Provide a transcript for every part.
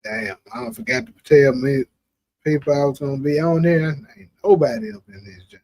Damn, I forgot to tell me people I was gonna be on there. Ain't nobody up in this job.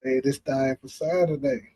Hey, this time for Saturday.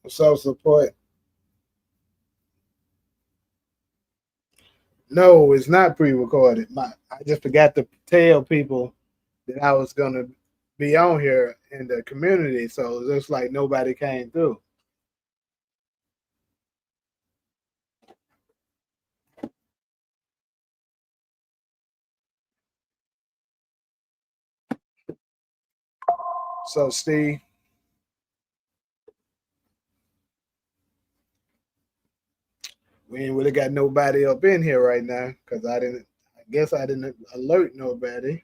What's up, support? No, it's not pre-recorded. I just forgot to tell people that I was gonna be on here in the community, so it looks like nobody came through. So Steve, we ain't really got nobody up in here right now because I didn't. I guess I didn't alert nobody,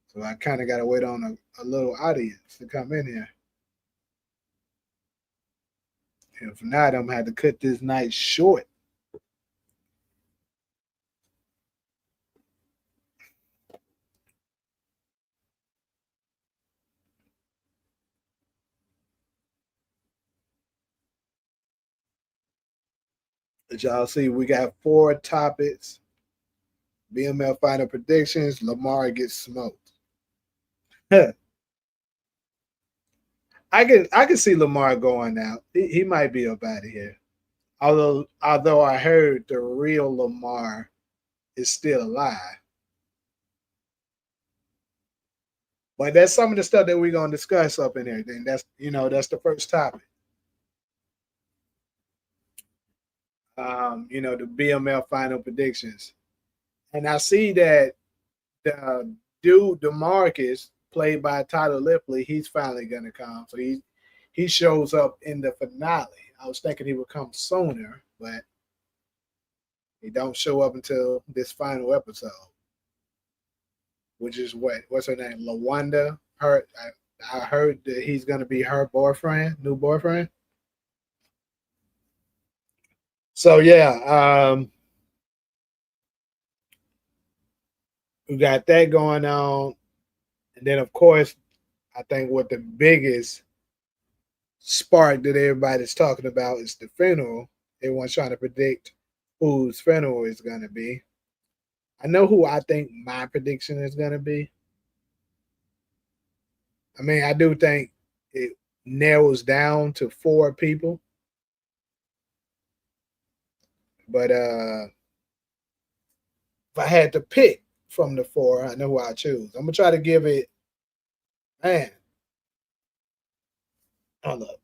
so I kind of got to wait on a little audience to come in here. If not, I'm gonna have to cut this night short. But y'all see, we got four topics. BMF final predictions. Lamar gets smoked. I can see Lamar going out. He might be up out of here. Although I heard the real Lamar is still alive. But that's some of the stuff that we're gonna discuss up in there. Then that's the first topic. The BMF final predictions. And I see that the dude Demarcus, played by Tyler Lipley, he's finally gonna come. So he shows up in the finale. I was thinking he would come sooner, but he don't show up until this final episode, which is what's her name, Lawanda. I heard that he's gonna be her boyfriend, new boyfriend. So yeah, we got that going on, and then of course, I think what the biggest spark that everybody's talking about is the funeral. Everyone's trying to predict whose funeral is gonna be. I know who I think my prediction is gonna be. I mean, I do think it narrows down to four people, but if I had to pick from the four, I know who I choose. I'm gonna try to give it, man. Hold up.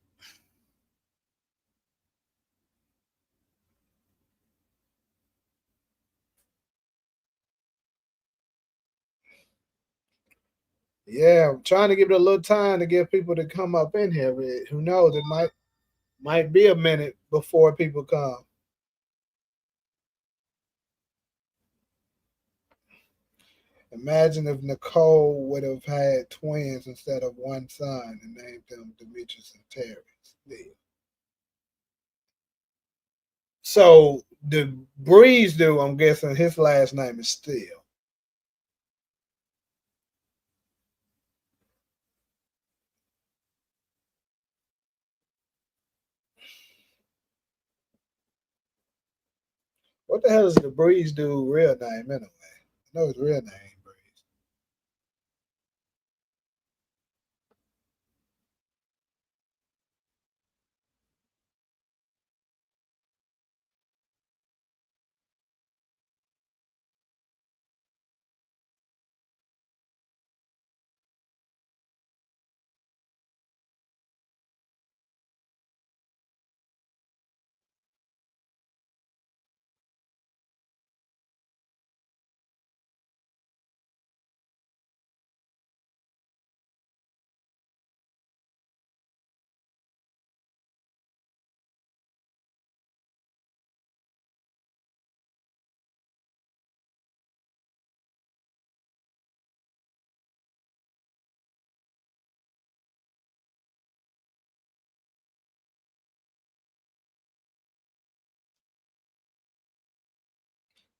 Yeah, I'm trying to give it a little time to give people to come up in here. But who knows? It might be a minute before people come. Imagine if Nicole would have had twins instead of one son and named them Demetrius and Terrence. Yeah. So the Breeze dude, I'm guessing his last name is Steele. What the hell is the Breeze dude real name anyway? I know his real name Breeze.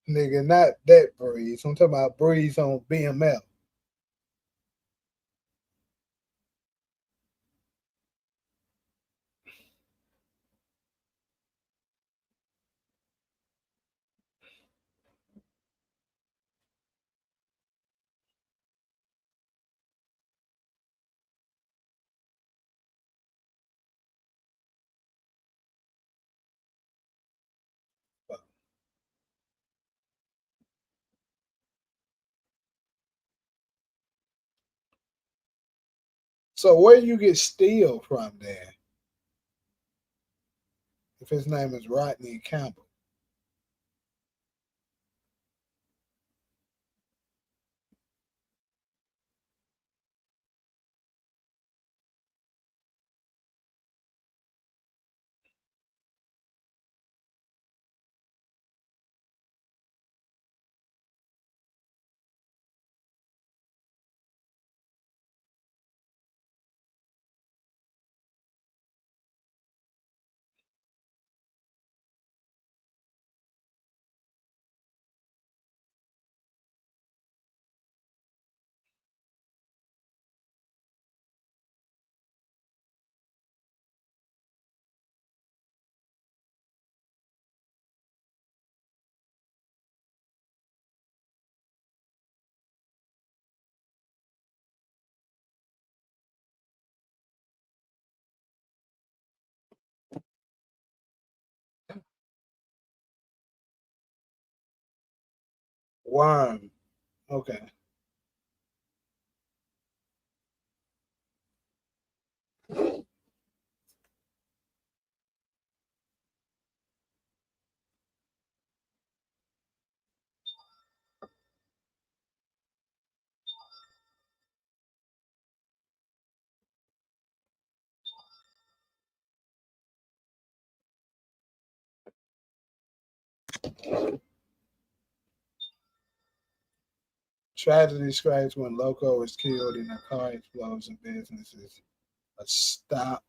Nigga, not that Breeze. I'm talking about Breeze on BMF. So where do you get Steel from then? If his name is Rodney Campbell. Worm. Okay. Tragedy strikes when Loco is killed in a car explosion. Businesses a stop.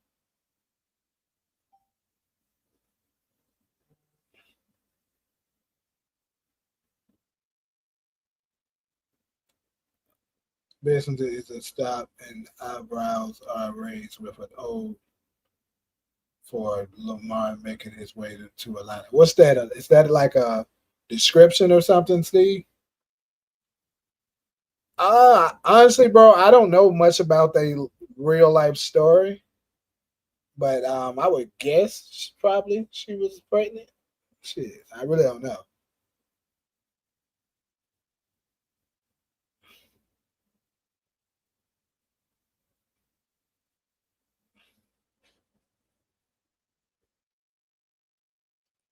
Business is a stop, and eyebrows are raised with an O for Lamar making his way to Atlanta. What's that? Is that like a description or something, Steve? Honestly, bro, I don't know much about the real life story, but I would guess probably she was pregnant. Shit, I really don't know.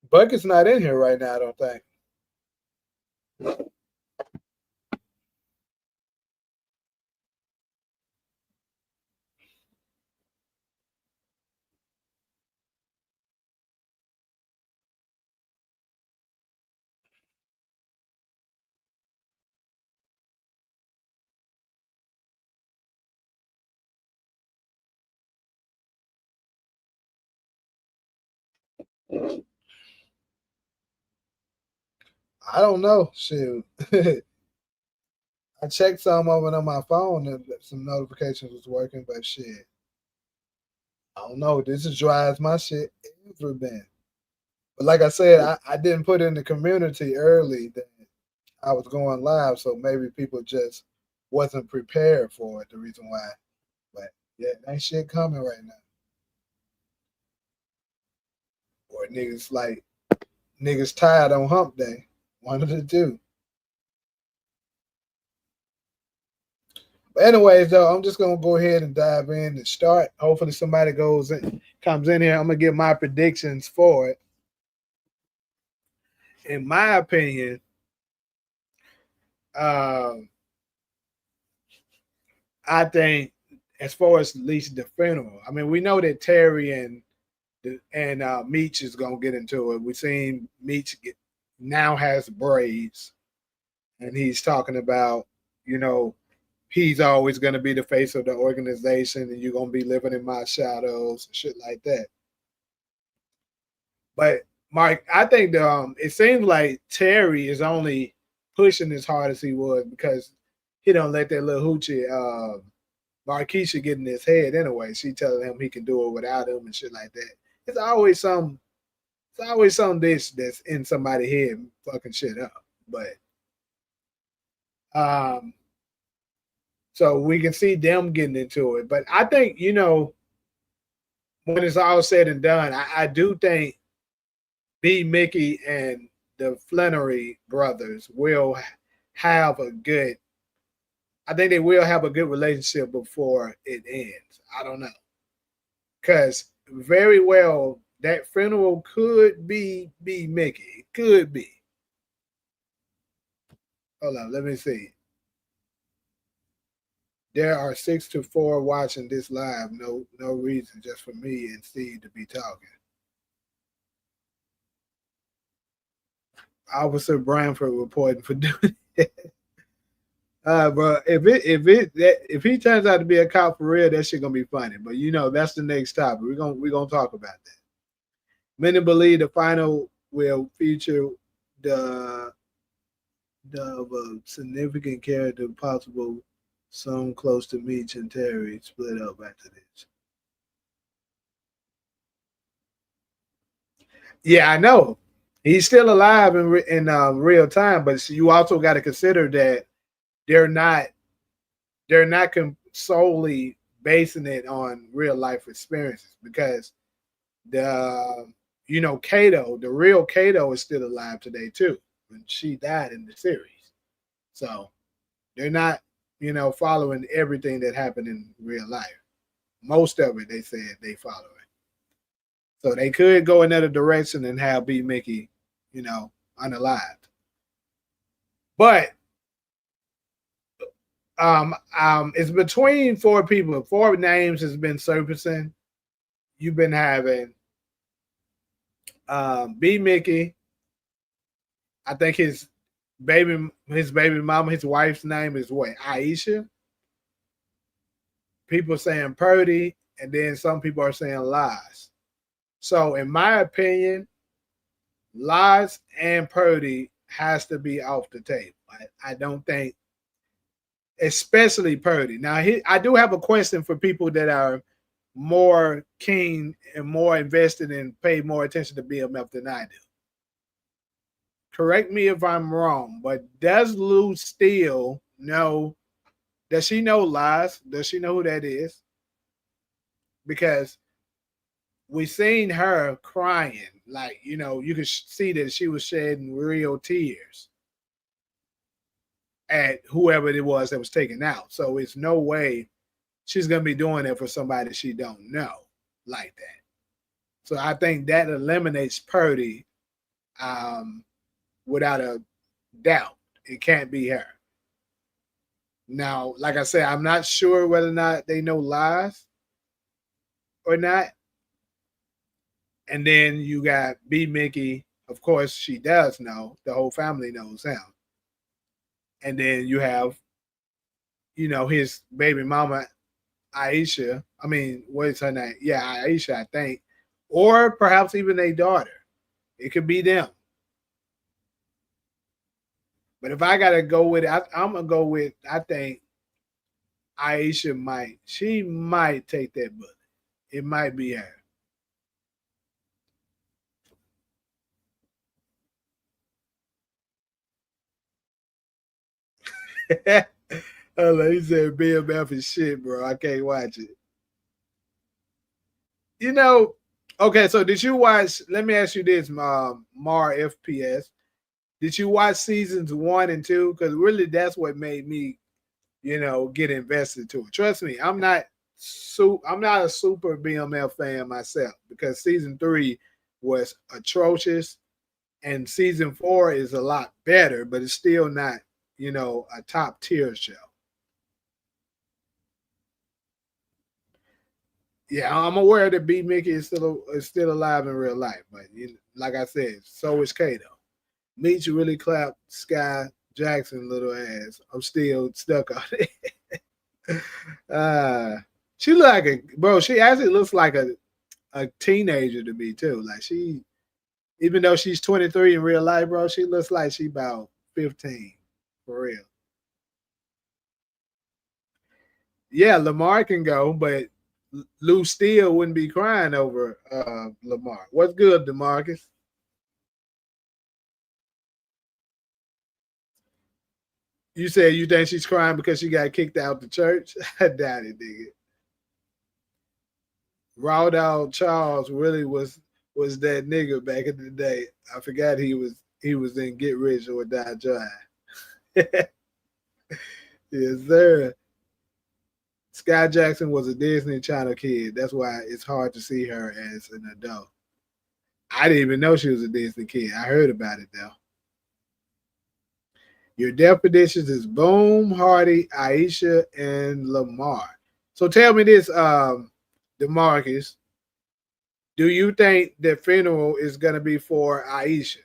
Bucket's not in here right now, I don't think. I don't know. Shoot. I checked some of it on my phone and some notifications was working, but shit. I don't know. This is dry as my shit ever been. But like I said, I didn't put in the community early that I was going live, so maybe people just wasn't prepared for it. The reason why, but yeah, ain't shit coming right now. Or niggas tired on hump day. One of the two. But anyways, though, I'm just gonna go ahead and dive in and start. Hopefully, somebody comes in here. I'm gonna give my predictions for it. In my opinion, um, I think as far as at least the funeral, I mean, we know that Terry and Meech is gonna get into it. We've seen now has braids, and he's talking about, you know, he's always gonna be the face of the organization, and you're gonna be living in my shadows and shit like that. But Mike, I think it seems like Terry is only pushing as hard as he was because he don't let that little hoochie Marquisha get in his head anyway. She telling him he can do it without him and shit like that. It's always some it's always some dish that's in somebody's head fucking shit up. But um so we can see them getting into it. But I think, when it's all said and done, I do think B Mickey and the Flannery brothers will have a good I think they will have a good relationship before it ends. I don't know. Because very well, that funeral could be Mickey. It could be. Hold on, let me see. There are 6 to 4 watching this live. No reason, just for me and Steve to be talking. Officer Branford reporting for doing it. Bro, if he turns out to be a cop for real, that shit gonna be funny. But that's the next topic. We're gonna talk about that. Many believe the final will feature the of a significant character possible, some close to Meech and Terry split up after this. Yeah, I know. He's still alive in real time, but you also got to consider that they're not solely basing it on real life experiences, because Kato, the real Kato, is still alive today too, when she died in the series. So they're not following everything that happened in real life. Most of it, they said they follow it. So they could go another direction and have B Mickey, unalived. But it's between 4 people. 4 names has been surfacing. You've been having B Mickey. I think his baby mama, his wife's name is what? Aisha. People saying Purdy, and then some people are saying Lies. So in my opinion, Lies and Purdy has to be off the table. I don't think, especially Purdy. Now, I do have a question for people that are more keen and more invested and pay more attention to BMF than I do. Correct me if I'm wrong, but does Lou Steele know? Does she know Lies? Does she know who that is? Because we seen her crying, like, you could see that she was shedding real tears at whoever it was that was taken out. So it's no way she's gonna be doing it for somebody she don't know like that. So I think that eliminates Purdy without a doubt. It can't be her. Now, like I said, I'm not sure whether or not they know Lies or not. And then you got B Mickey. Of course, she does know. The whole family knows him. And then you have, his baby mama, Aisha. I mean, what's her name? Yeah, Aisha, I think. Or perhaps even a daughter. It could be them. But if I got to go with it, I'm going to go with, I think Aisha might take that bullet. It might be her. He said BMF is shit, bro. I can't watch it. Okay, so did you watch? Let me ask you this, Mar FPS. Did you watch seasons 1 and 2? Because really, that's what made me, get invested to it. Trust me, I'm not a super BMF fan myself, because season 3 was atrocious, and season 4 is a lot better, but it's still not, a top tier show. Yeah, I'm aware that B Mickey is still alive in real life, but like I said, so is Kato. Meech really clapped Sky Jackson little ass. I'm still stuck on it. She like she actually looks like a teenager to me too. Like even though she's 23 in real life, bro, she looks like she about 15 for real. Yeah, Lamar can go, but Lou Steele wouldn't be crying over Lamar. What's good, DeMarcus? You said you think she's crying because she got kicked out the church? I doubt it, nigga. Raw Dog Charles really was that nigga back in the day. I forgot he was in Get Rich or Die Trying. Yes, sir. Sky Jackson was a Disney Channel kid. That's why it's hard to see her as an adult. I didn't even know she was a Disney kid. I heard about it though. Your death predictions is Boom, Hardy, Aisha, and Lamar. So tell me this, DeMarcus. Do you think the funeral is gonna be for Aisha?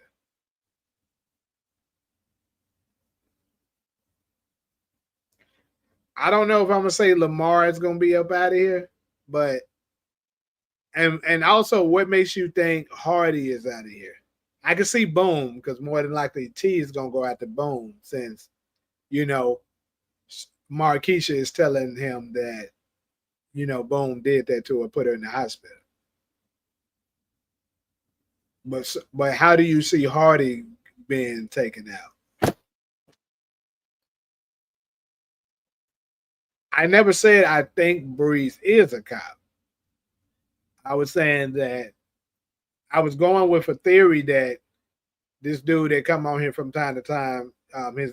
I don't know if I'm gonna say Lamar is gonna be up out of here, but and also what makes you think Hardy is out of here? I can see Boom because more than likely T is gonna go after Boom since you know Marquisha is telling him that Boom did that to her, put her in the hospital. But how do you see Hardy being taken out? I never said I think Breeze is a cop. I was saying that I was going with a theory that this dude that come on here from time to time,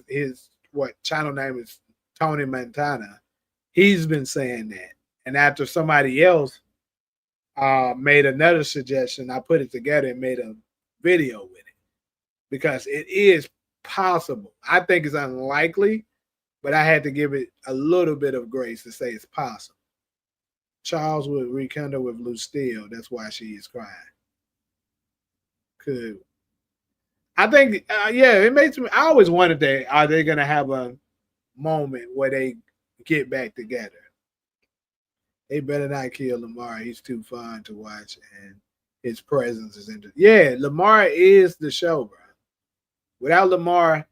his what channel name is Tony Montana. He's been saying that, and after somebody else made another suggestion, I put it together and made a video with it because it is possible. I think it's unlikely, but I had to give it a little bit of grace to say it's possible. Charles would rekindle with Lucille. That's why she is crying. Could I think? Yeah, it makes me. I always wondered that are they gonna have a moment where they get back together? They better not kill Lamar. He's too fun to watch, and his presence is interesting. Yeah, Lamar is the show, bro. Without Lamar,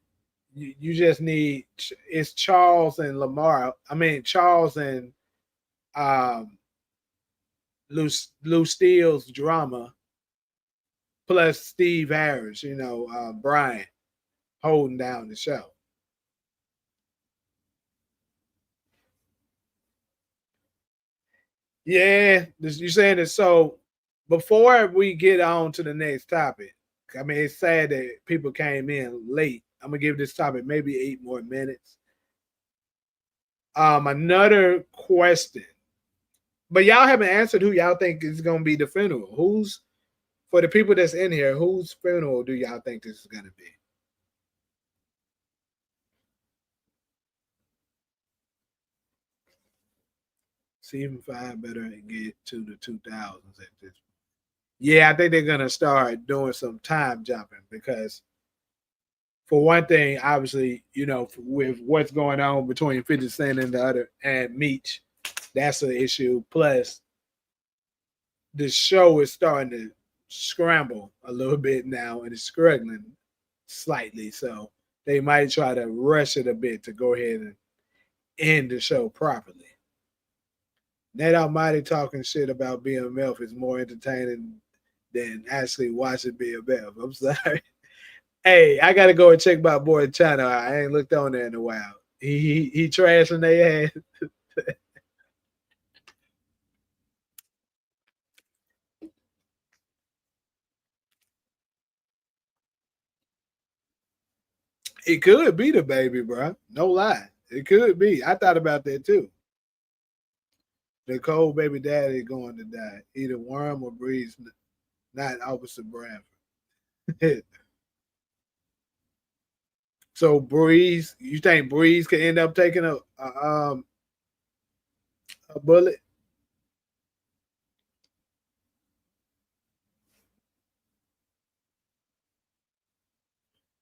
you just need it's Charles and Lamar. I mean Charles and um, Lou Steele's drama plus Steve Harris. Brian holding down the show. Yeah, you saying it. So before we get on to the next topic, I mean, it's sad that people came in late. I'm gonna give this topic maybe 8 more minutes. Another question, but y'all haven't answered who y'all think is gonna be the funeral. Who's for the people that's in here? Whose funeral do y'all think this is gonna be? Season 5 better get to the 2000s at this. Yeah, I think they're gonna start doing some time jumping because for one thing, obviously, with what's going on between 50 Cent and the other and Meech, that's an issue. Plus, the show is starting to scramble a little bit now and it's struggling slightly. So they might try to rush it a bit to go ahead and end the show properly. Nate Almighty talking shit about BMF is more entertaining than actually watching BMF. I'm sorry. Hey, I gotta go and check my boy channel. I ain't looked on there in a while. He trashing their ass. It could be the baby, bro. No lie. It could be. I thought about that too. The cold baby daddy going to die. Either Worm or Breeze, not Officer Bradford. So Breeze, you think Breeze could end up taking a bullet?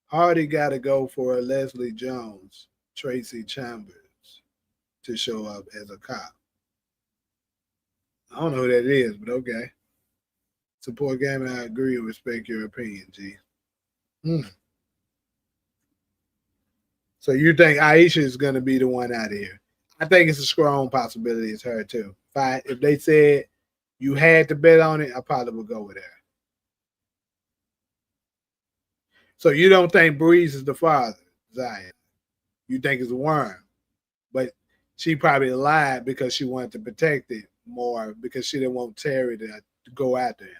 Hardy got to go for a Leslie Jones, Tracy Chambers to show up as a cop. I don't know who that is, but okay. Support game, and I agree and respect your opinion, G. Hmm. So you think Aisha is going to be the one out of here? I think it's a strong possibility it's her too. If they said you had to bet on it, I probably would go with her. So you don't think Breeze is the father, Zion? You think it's a Worm, but she probably lied because she wanted to protect it more because she didn't want Terry to go after him.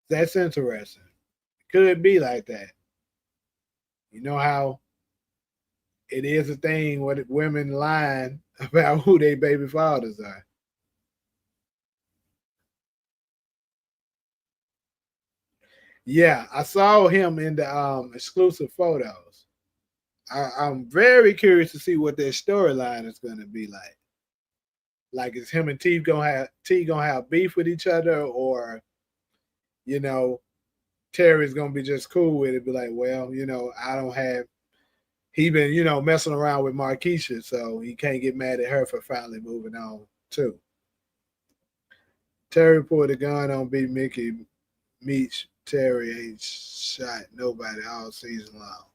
That's interesting. Could be like that. You know how it is a thing when women lying about who their baby fathers are. Yeah, I saw him in the exclusive photos. I'm very curious to see what their storyline is going to be like. Like, is him and T gonna have beef with each other, or you know, Terry's gonna be just cool with it, be like, well, I don't have. He been messing around with Marquisha, so he can't get mad at her for finally moving on too. Terry pulled a gun on B Mickey. Meech Terry ain't shot nobody all season long.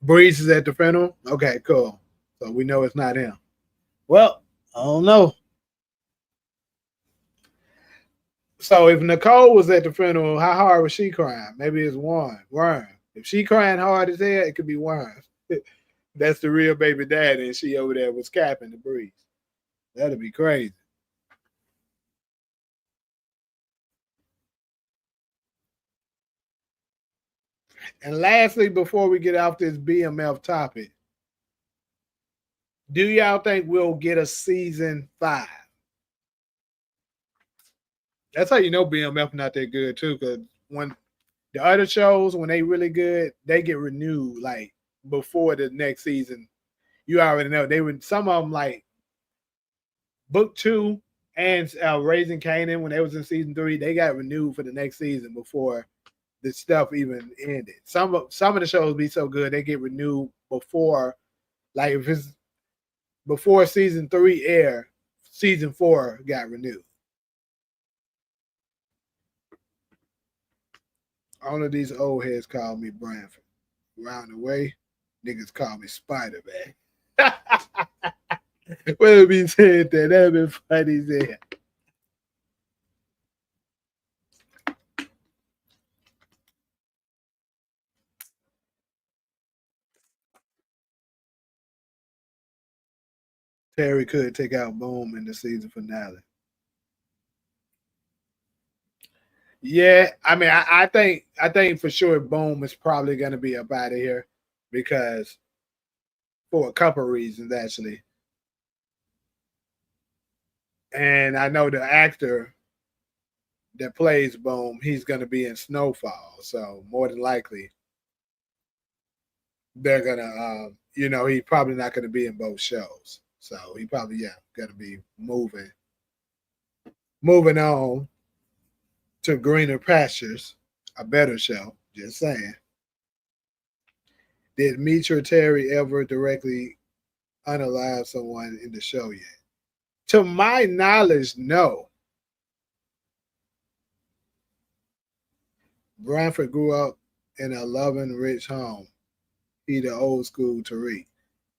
Breeze is at the funeral. Okay, cool. So we know it's not him. Well, I don't know. So if Nicole was at the funeral, how hard was she crying? Maybe it's Worm. If she crying hard as hell, it could be Worm. That's the real baby daddy, and she over there was capping the Breeze. That'd be crazy. And lastly, before we get off this BMF topic, do y'all think we'll get a season 5? That's how you know BMF not that good too, because when the other shows, when they really good, they get renewed like before the next season. You already know they would. Some of them like Book 2 and Raising Canaan, when they was in season 3, they got renewed for the next season before the stuff even ended. Some of the shows be so good they get renewed before, like if it's before season 3 air, season 4 got renewed. All of these old heads call me Branford. Around the way, niggas call me Spider Man. Well, be said that that'd been funny as hell. Terry could take out Boom in the season finale. Yeah, I mean, I think for sure Boom is probably going to be up out of here because for a couple of reasons actually, and I know the actor that plays Boom, he's going to be in Snowfall, so more than likely they're gonna, he's probably not going to be in both shows, so he probably going to be moving on to greener pastures, a better show. Just saying. Did Meech or Terry ever directly unalive someone in the show yet? To my knowledge, no. Branford grew up in a loving, rich home. He the old school Tariq.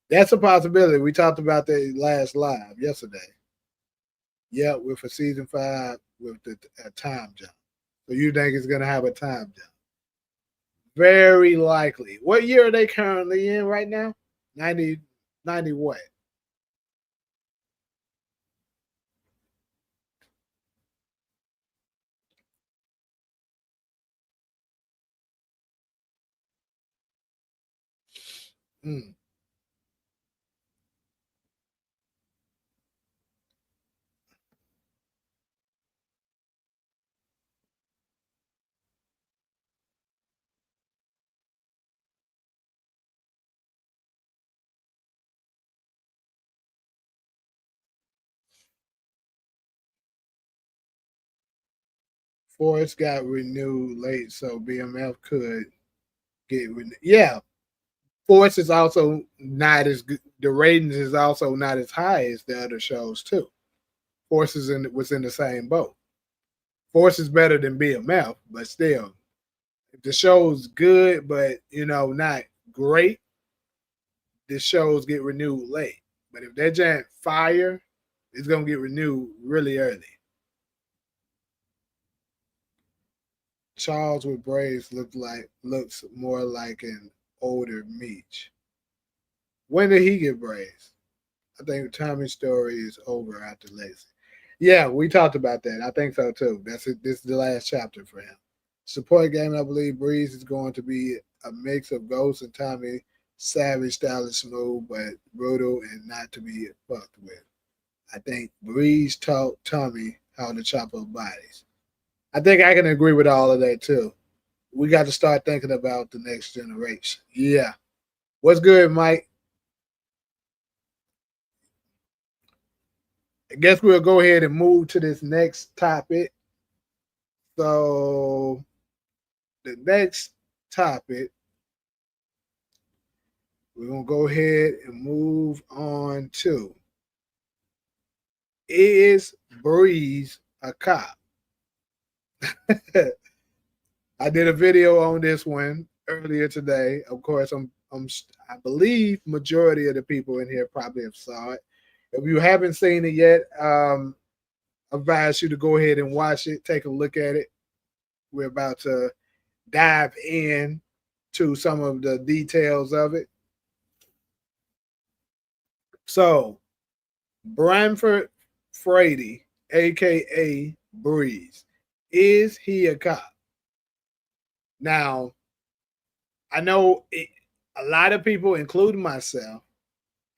That's a possibility. We talked about that last live yesterday. Yeah, with a season 5 with the time jump. So you think it's gonna have a time jump? Very likely. What year are they currently in right now? 90 what? Mm. Forrest got renewed late, so BMF could get renewed. Yeah, Force is also not as good. The ratings is also not as high as the other shows too. Force was in the same boat. Force is better than BMF, but still, if the show's good, but not great, the shows get renewed late. But if that giant fire, it's gonna get renewed really early. Charles with braids looks more like an older Meech. When did he get braids? I think Tommy's story is over after Lacey. Yeah, we talked about that. I think so too. That's it. This is the last chapter for him. Support game, I believe Breeze is going to be a mix of Ghost and Tommy. Savage, stylish, smooth, but brutal and not to be fucked with. I think Breeze taught Tommy how to chop up bodies. I think I can agree with all of that too. We got to start thinking about the next generation. Yeah. What's good, Mike? I guess we'll go ahead and move to this next topic. So, the next topic, we're going to go ahead and move on to, is Breeze a cop? I did a video on this one earlier today. Of course, I believe majority of the people in here probably have saw it. If you haven't seen it yet, I advise you to go ahead and watch it. Take a look at it. We're about to dive in to some of the details of it. So, Branford Frady, aka Breeze, is he a cop? Now, I know a lot of people, including myself,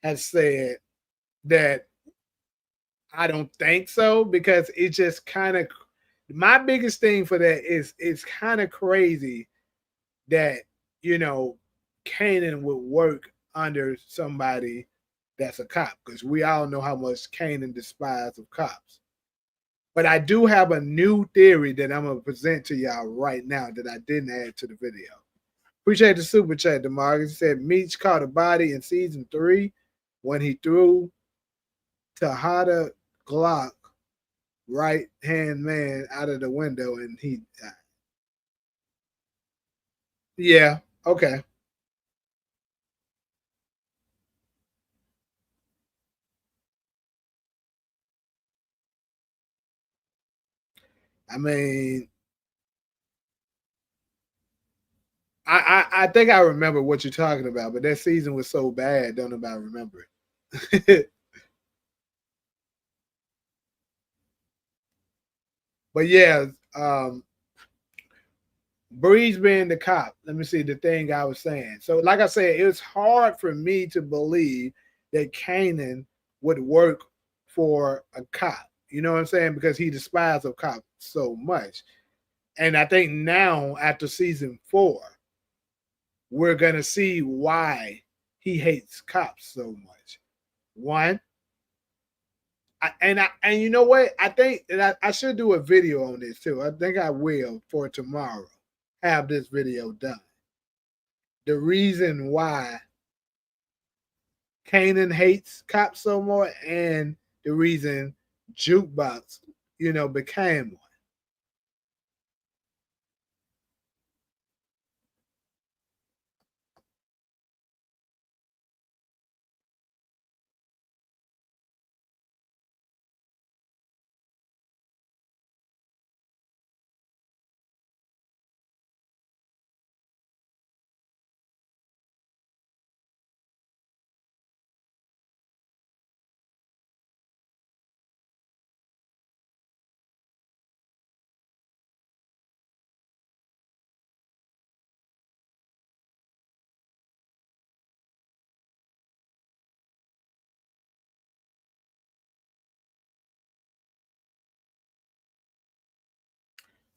have said that I don't think so because it just kind of, my biggest thing for that is it's kind of crazy that, you know, Kanan would work under somebody that's a cop because we all know how much Kanan despises of cops. But I do have a new theory that I'm going to present to y'all right now that I didn't add to the video. Appreciate the super chat, DeMarcus. He said Meech caught a body in season 3 when he threw Tahada Glock right hand man out of the window and he died. Yeah, okay. I mean, I think I remember what you're talking about, but that season was so bad, don't nobody remember it. But yeah, Breeze being the cop. Let me see the thing I was saying. So, like I said, it's hard for me to believe that Kanan would work for a cop. You know what I'm saying? Because he despises a cop so much. And I think now, after season 4, we're gonna see why he hates cops so much. One, and you know what? I think that I should do a video on this too. I think I will for tomorrow. Have this video done. The reason why Kanan hates cops so much, and the reason Jukebox, became one.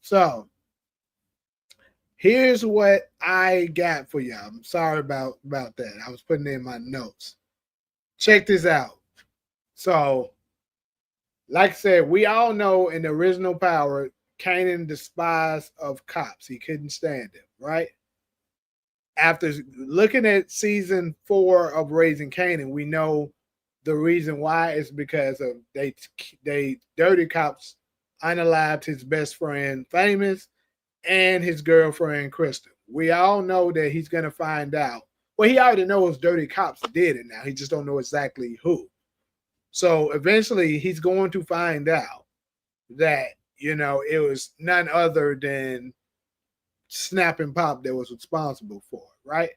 So here's what I got for y'all. I'm sorry about that. I was putting in my notes. Check this out. So, like I said, we all know in the original Power, Kanan despised of cops. He couldn't stand them, right? After looking at season 4 of Raising Kanan, we know the reason why is because of they dirty cops unalived his best friend Famous and his girlfriend Crystal. We all know that he's gonna find out. Well, he already knows dirty cops did it now. He just don't know exactly who. So eventually he's going to find out that, it was none other than Snap and Pop that was responsible for it, right?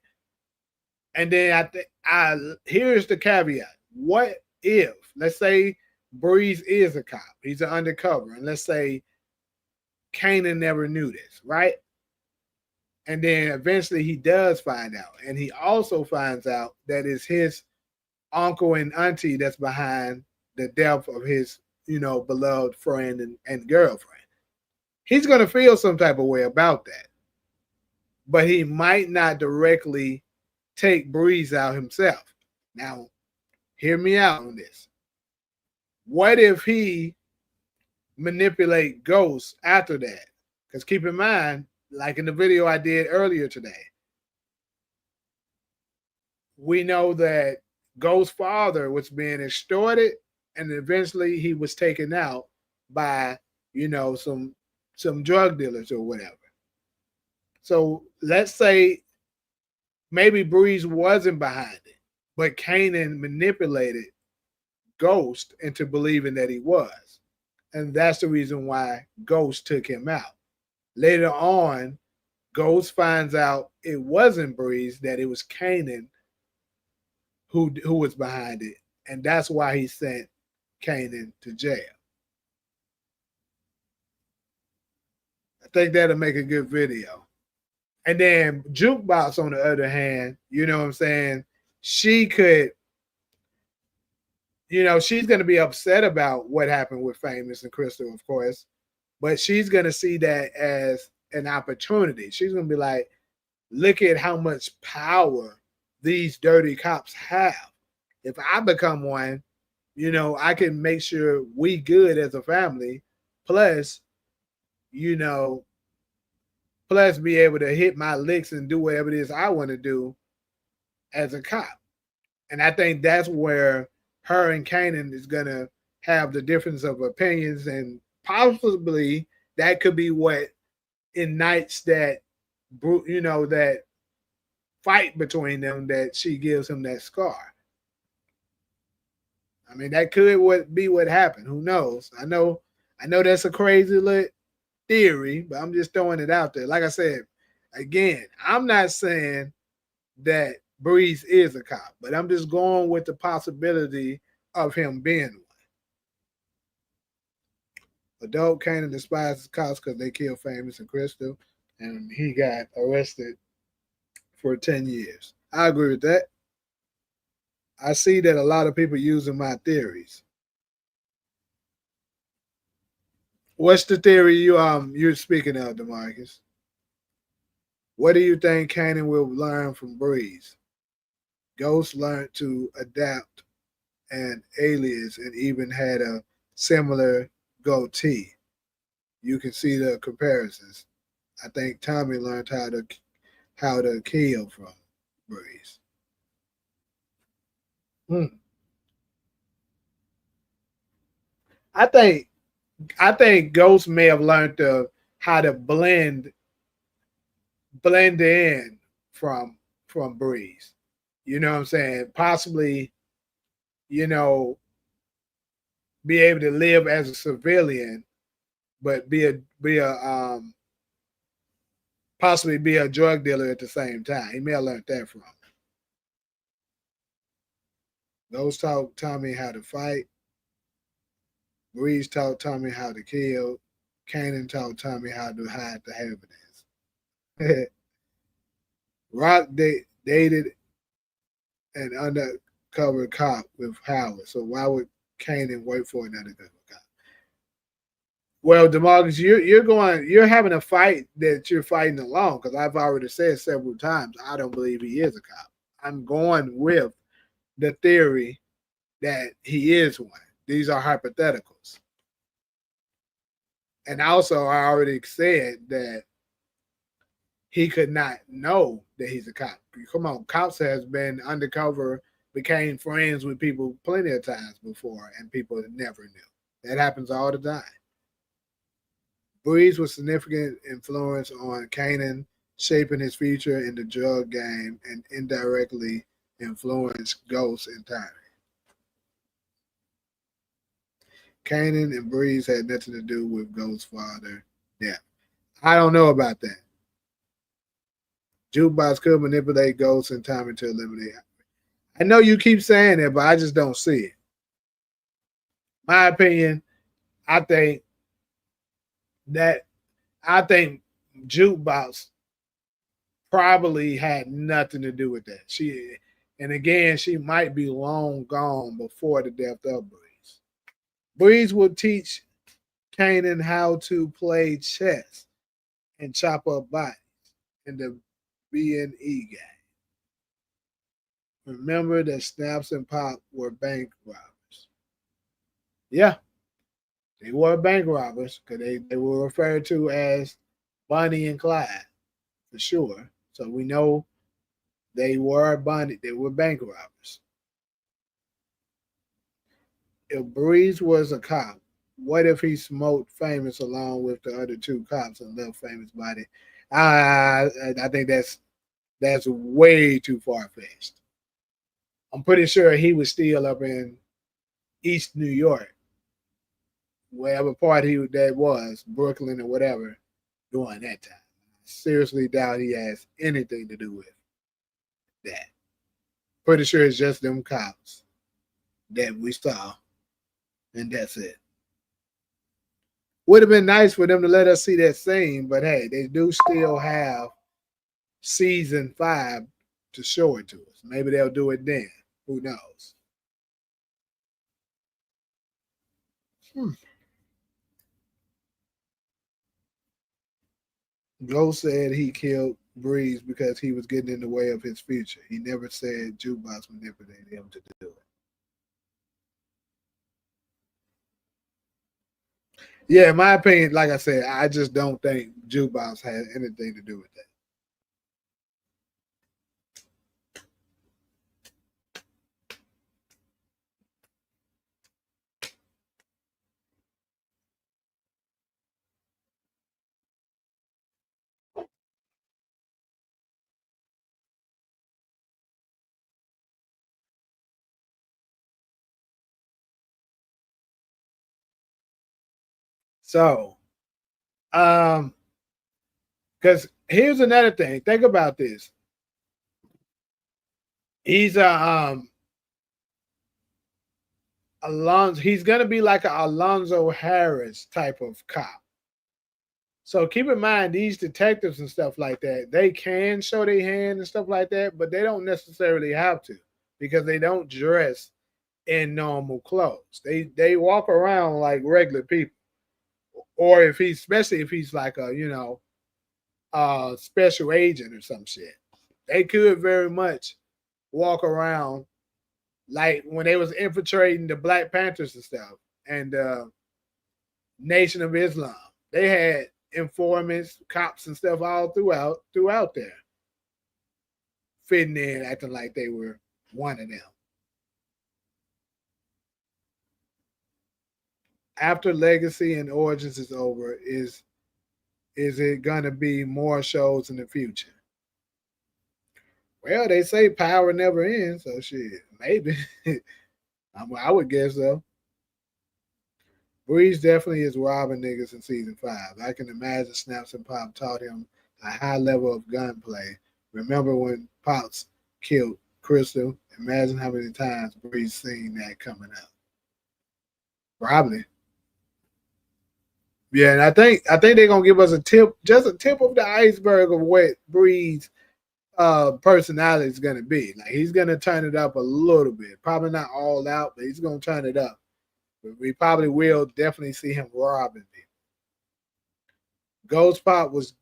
And then here's the caveat. What if, let's say Breeze is a cop, he's an undercover, and let's say Kanan never knew this, right? And then eventually he does find out. And he also finds out that it's his uncle and auntie that's behind the death of his, beloved friend and girlfriend. He's going to feel some type of way about that. But he might not directly take Breeze out himself. Now, hear me out on this. What if he manipulate Ghost after that? Because keep in mind, like in the video I did earlier today, we know that Ghost's father was being extorted, and eventually he was taken out by, some drug dealers or whatever. So let's say maybe Breeze wasn't behind it, but Kanan manipulated Ghost into believing that he was. And that's the reason why Ghost took him out. Later on, Ghost finds out it wasn't Breeze, that it was Kanan who was behind it. And that's why he sent Kanan to jail. I think that'll make a good video. And then Jukebox, on the other hand, you know what I'm saying? She could, she's going to be upset about what happened with Famous and Crystal, of course, but she's going to see that as an opportunity. She's going to be like, look at how much power these dirty cops have. If I become one, I can make sure we good as a family, plus, plus be able to hit my licks and do whatever it is I want to do as a cop. And I think that's where her and Kanan is going to have the difference of opinions, and possibly that could be what ignites that, that fight between them, that she gives him that scar. I mean, that could be what happened. Who knows? I know that's a crazy little theory, but I'm just throwing it out there. Like I said, again, I'm not saying that Breeze is a cop, but I'm just going with the possibility of him being one. Adult Kanan despises cops because they killed Famous and Crystal, and he got arrested for 10 years. I agree with that. I see that a lot of people using my theories. What's the theory you're speaking of, DeMarcus? What do you think Kanan will learn from Breeze? Ghost learned to adapt and alias, and even had a similar goatee. You can see the comparisons. I think Tommy learned how to kill from Breeze. I think Ghost may have learned how to blend in from Breeze. You know what I'm saying? Possibly, be able to live as a civilian, but possibly be a drug dealer at the same time. He may have learned that from him. Those taught Tommy how to fight. Breeze taught Tommy how to kill. Kanan taught Tommy how to hide the evidence. Rock dated an undercover cop with Howard. So why would Kanan wait for an undercover cop? Well, DeMarcus, you're having a fight that you're fighting alone, because I've already said several times I don't believe he is a cop. I'm going with the theory that he is one. These are hypotheticals. And also, I already said that he could not know that he's a cop. Come on, cops has been undercover, became friends with people plenty of times before, and people never knew. That happens all the time. Breeze was significant influence on Kanan, shaping his future in the drug game, and indirectly influenced Ghost entirely. Kanan and Breeze had nothing to do with Ghost's father. Yeah, I don't know about that. Jukebox could manipulate Ghost and Tommy to eliminate. I know you keep saying it, but I just don't see it. My opinion, I think Jukebox probably had nothing to do with that. She might be long gone before the death of Breeze. Breeze will teach Kanan how to play chess and chop up bodies in the BNE game. Remember that Snaps and Pop were bank robbers. Yeah, they were bank robbers because they were referred to as Bonnie and Clyde for sure. So we know they were bank robbers. If Breeze was a cop, what if he smoked Famous along with the other two cops and left Famous body? I think that's way too far fetched. I'm pretty sure he was still up in East New York, wherever part that was, Brooklyn or whatever, during that time. I seriously doubt he has anything to do with that. Pretty sure it's just them cops that we saw, and that's it. Would have been nice for them to let us see that scene, but hey, they do still have season 5 to show it to us. Maybe they'll do it then. Who knows? Ghost said he killed Breeze because he was getting in the way of his future. He never said Jukebox manipulated him to do it. Yeah, in my opinion, like I said, I just don't think Jukebox had anything to do with that. So, because here's another thing. Think about this. He's Alonzo. He's gonna be like an Alonzo Harris type of cop. So keep in mind these detectives and stuff like that. They can show their hand and stuff like that, but they don't necessarily have to because they don't dress in normal clothes. They walk around like regular people. Or especially if he's like a special agent or some shit, they could very much walk around like when they was infiltrating the Black Panthers and stuff and Nation of Islam. They had informants, cops, and stuff all throughout there, fitting in, acting like they were one of them. After Legacy and Origins is over, is it gonna be more shows in the future? Well, they say power never ends, so shit, maybe. I would guess so. Breeze definitely is robbing niggas in season 5. I can imagine Snaps and Pop taught him a high level of gunplay. Remember when Pops killed Crystal? Imagine how many times Breeze seen that coming up. Probably. Yeah, and I think they're gonna give us just a tip of the iceberg of what Breeze personality is gonna be. Like he's gonna turn it up a little bit. Probably not all out, but he's gonna turn it up. But we probably will definitely see him robbing people. Ghost Pop was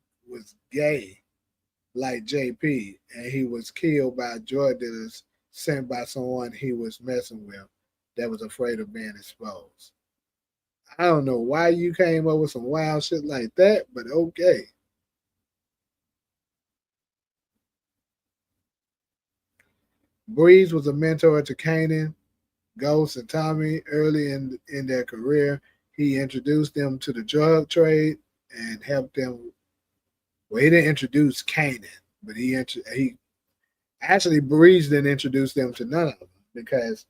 gay like JP, and he was killed by drug dealers sent by someone he was messing with that was afraid of being exposed. I don't know why you came up with some wild shit like that, but okay. Breeze was a mentor to Kanan, Ghost, and Tommy early in their career. He introduced them to the drug trade and helped them. Well, he didn't introduce Kanan, but he actually Breeze didn't introduce them to none of them because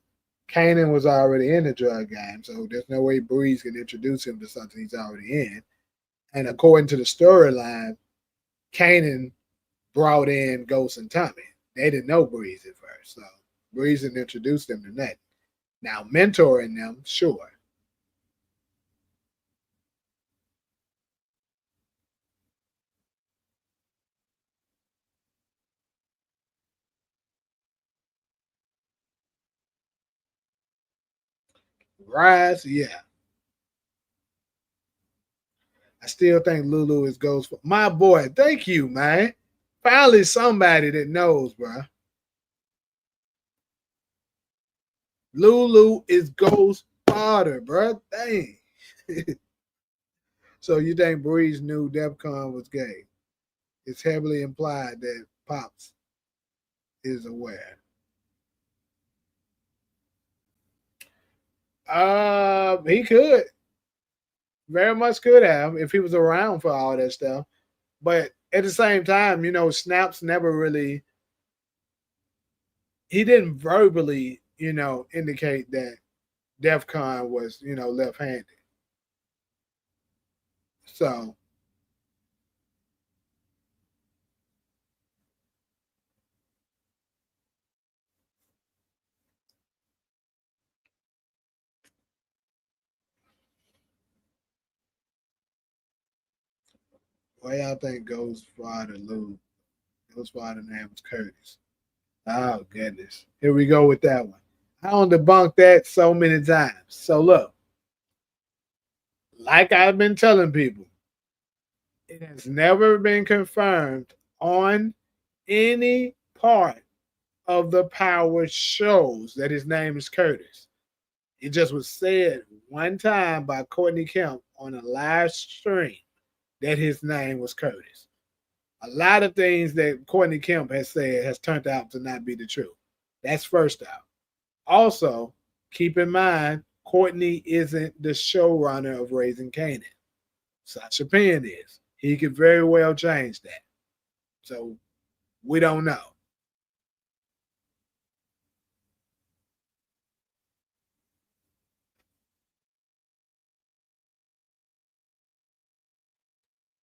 Kanan was already in the drug game, so there's no way Breeze can introduce him to something he's already in. And according to the storyline, Kanan brought in Ghost and Tommy. They didn't know Breeze at first, so Breeze introduced them to that. Now mentoring them, sure. Rise, yeah. I still think Lulu is Ghost. My boy, thank you, man. Finally, somebody that knows, bro. Lulu is Ghost father, bro. Dang. So you think Breeze knew Defcon was gay? It's heavily implied that Pops is aware. He could very much could have if he was around for all that stuff. But at the same time, Snaps never really he didn't verbally, indicate that DEFCON was, left-handed. So why y'all think Ghost father Lou? Ghost father name was Curtis. Oh goodness. Here we go with that one. I don't debunk that so many times. So look, like I've been telling people, it has never been confirmed on any part of the Power shows that his name is Curtis. It just was said one time by Courtney Kemp on a live stream that his name was Curtis. A lot of things that Courtney Kemp has said has turned out to not be the truth. That's first out. Also, keep in mind, Courtney isn't the showrunner of Raising Kanan. Sasha Penn is. He could very well change that. So we don't know.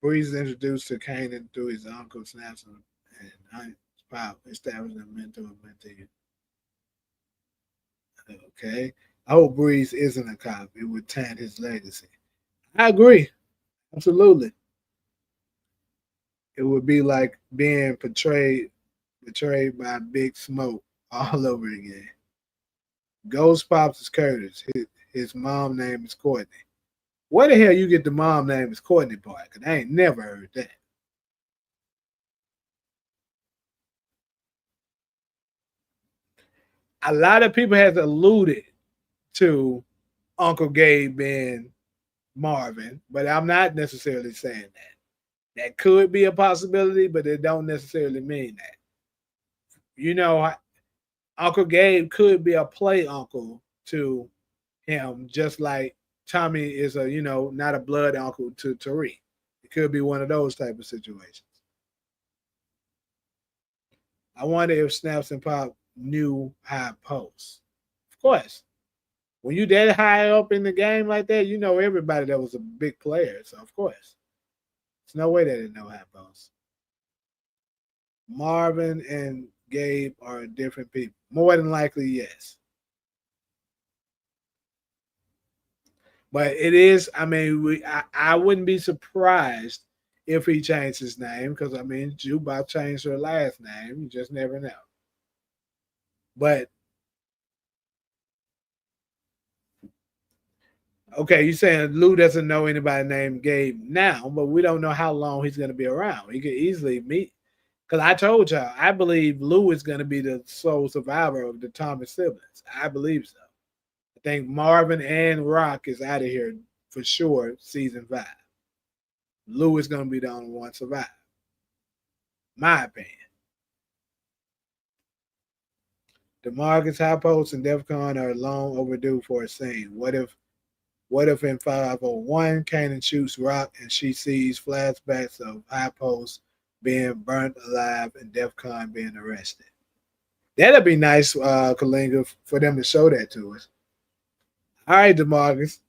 Breeze is introduced to Kanan through his uncle Snaps and Hunt's pop, establishing a mentor and mentee. Okay. I hope Breeze isn't a cop. It would taint his legacy. I agree. Absolutely. It would be like being betrayed by Big Smoke all over again. Ghost Pops is Curtis. His mom name is Courtney. Where the hell you get the mom name is Courtney part? Cause I ain't never heard that. A lot of people have alluded to Uncle Gabe being Marvin, but I'm not necessarily saying that. That could be a possibility, but it don't necessarily mean that. You know, Uncle Gabe could be a play uncle to him, just like Tommy is not a blood uncle to Tariq. It could be one of those type of situations. I wonder if Snaps and Pop knew high posts. Of course. When you that high up in the game like that, you know everybody that was a big player. So of course. There's no way they didn't know high posts. Marvin and Gabe are different people. More than likely, yes. But it is, I wouldn't be surprised if he changed his name because, Juba changed her last name. You just never know. But, okay, you're saying Lou doesn't know anybody named Gabe now, but we don't know how long he's going to be around. He could easily meet. Because I told y'all, I believe Lou is going to be the sole survivor of the Thomas siblings. I believe so. I think Marvin and Rock is out of here for sure, season 5. Lou is going to be the only one survive. My opinion. DeMarcus High Post and DEFCON are long overdue for a scene. What if in 501 Kanan shoots Rock and she sees flashbacks of High Post being burnt alive and DEFCON being arrested? That'd be nice, Kalinga, for them to show that to us. All right, DeMarcus.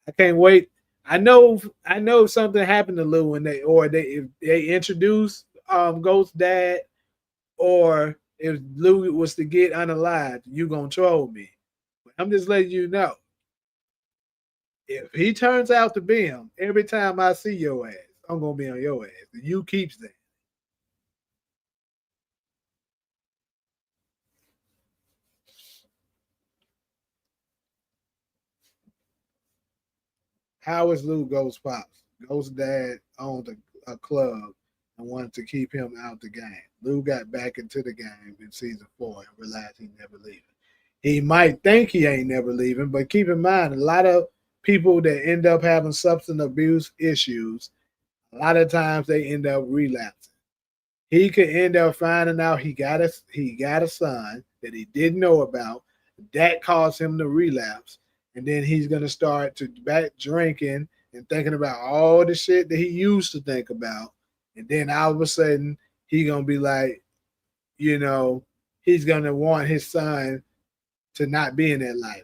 I can't wait. I know if something happened to Lou and if they introduce Ghost's dad, or if Lou was to get unalived, you gonna troll me. But I'm just letting you know. If he turns out to be him, every time I see your ass, I'm gonna be on your ass. You keeps that. How is Lou Ghost Pops? Ghost's dad owned a club and wanted to keep him out the game. Lou got back into the game in season 4 and realized he never leaving. He might think he ain't never leaving, but keep in mind, a lot of people that end up having substance abuse issues, a lot of times they end up relapsing. He could end up finding out he got a son that he didn't know about. That caused him to relapse, and then he's gonna start to back drinking and thinking about all the shit that he used to think about, and then all of a sudden he gonna be like, you know, he's gonna want his son to not be in that life.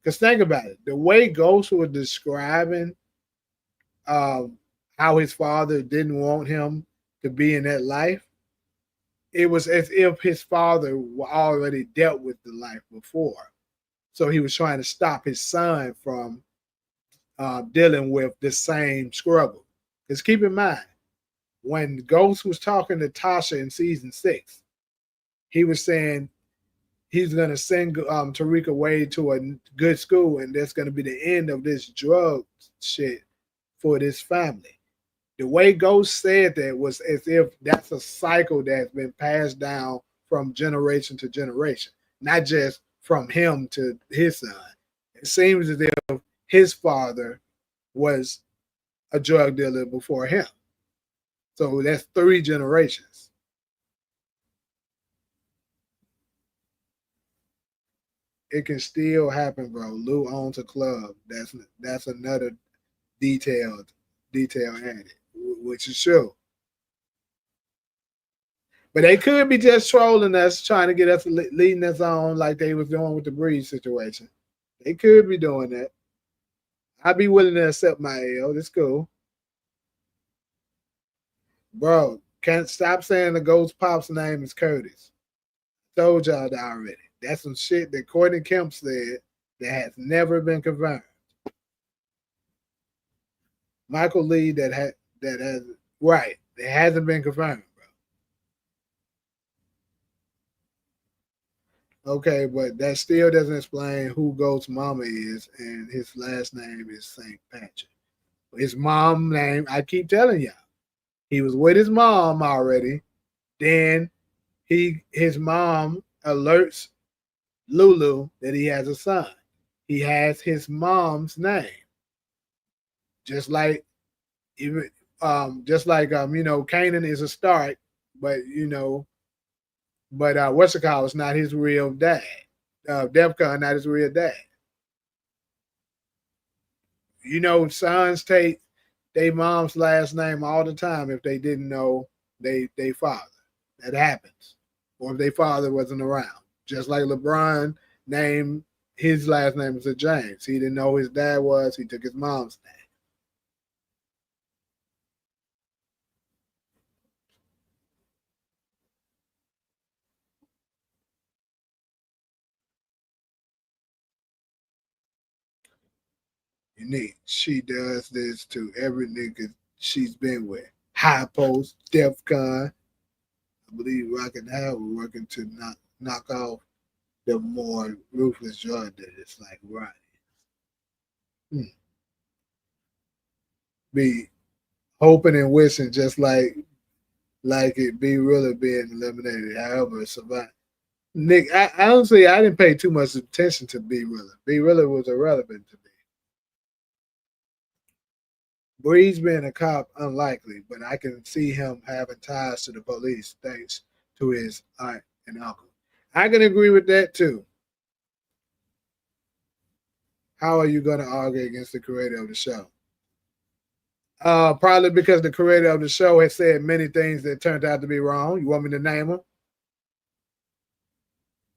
Because think about it, the way Ghost was describing how his father didn't want him to be in that life, it was as if his father already dealt with the life before. So he was trying to stop his son from dealing with the same struggle. Because keep in mind, when Ghost was talking to Tasha in season 6, he was saying he's going to send Tariq away to a good school, and that's going to be the end of this drug shit for this family. The way Ghost said that was as if that's a cycle that's been passed down from generation to generation, not just from him to his son. It seems as if his father was a drug dealer before him. So that's 3 generations. It can still happen, bro. Lou owns a club. That's another detail added, which is true. But they could be just trolling us, trying to get us leading us on like they was doing with the Breeze situation. They could be doing that. I'd be willing to accept my L. That's cool. Bro, can't stop saying the Ghost Pop's name is Curtis. Told y'all that already. That's some shit that Courtney Kemp said that has never been confirmed. Michael Lee that has right. It hasn't been confirmed, bro. Okay, but that still doesn't explain who Ghost's mama is, and his last name is St. Patrick. His mom name, I keep telling y'all, he was with his mom already. Then his mom alerts Lulu that he has a son. He has his mom's name, just like even Kanan is a Stark, but what's it called? It's not his real dad. Defcon not his real dad. Sons take their mom's last name all the time if they didn't know they father. That happens, or if their father wasn't around. Just like LeBron named his last name was James. He didn't know who his dad was. He took his mom's name. Unique. She does this to every nigga she's been with. High Post, Defcon. I believe Rock and Hal were working to knock off the more ruthless drug dealers like Roddy. Be hoping and wishing just like it be really being eliminated. However, it survived. Nick, I honestly I didn't pay too much attention to B Rilla. B Rilla was irrelevant to me. Breeze being a cop, unlikely, but I can see him having ties to the police thanks to his aunt and uncle. I can agree with that too. How are you going to argue against the creator of the show? Probably because the creator of the show has said many things that turned out to be wrong. You want me to name them?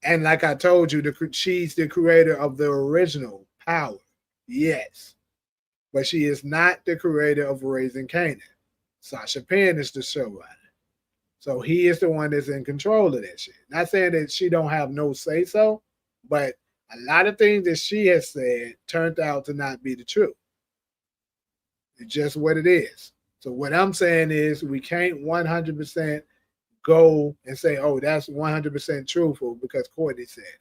And like I told you, she's the creator of the original Power. Yes. But she is not the creator of Raising Kanan. Sasha Penn is the showrunner. So he is the one that's in control of that shit. Not saying that she don't have no say so, but a lot of things that she has said turned out to not be the truth. It's just what it is. So what I'm saying is we can't 100% go and say, oh, that's 100% truthful because Courtney said it.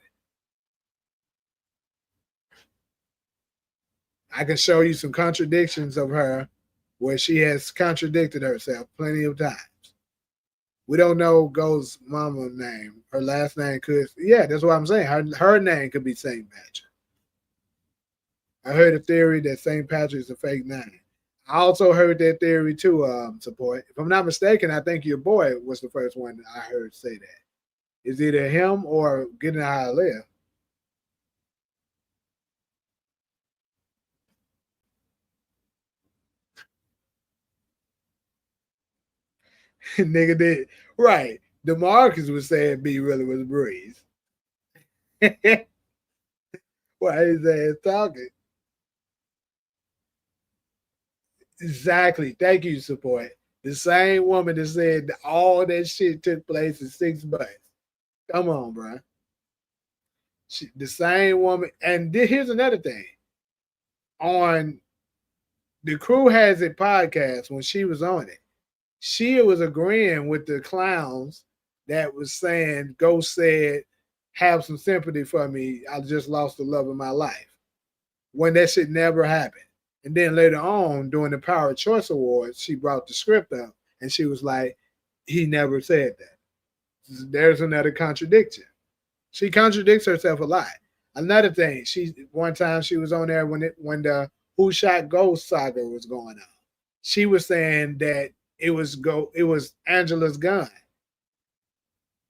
I can show you some contradictions of her where she has contradicted herself plenty of times. We don't know Ghost's mama's name. Her last name could, yeah, that's what I'm saying. Her name could be St. Patrick. I heard a theory that St. Patrick is a fake name. I also heard that theory too, support. If I'm not mistaken, I think your boy was the first one I heard say that. It's either him or getting out of live. Nigga did. Right. DeMarcus was saying B really was Breeze. Why his ass talking? Exactly. Thank you, support. The same woman that said that all that shit took place in 6 months. Come on, bro. The same woman. And here's another thing. On the Crew Has It podcast, when she was on it, she was agreeing with the clowns that was saying, Ghost said, have some sympathy for me. I just lost the love of my life. When that shit never happened. And then later on, during the Power Choice Awards, she brought the script up and she was like, he never said that. There's another contradiction. She contradicts herself a lot. Another thing, one time she was on there when the Who Shot Ghost saga was going on. She was saying that it was Angela's gun.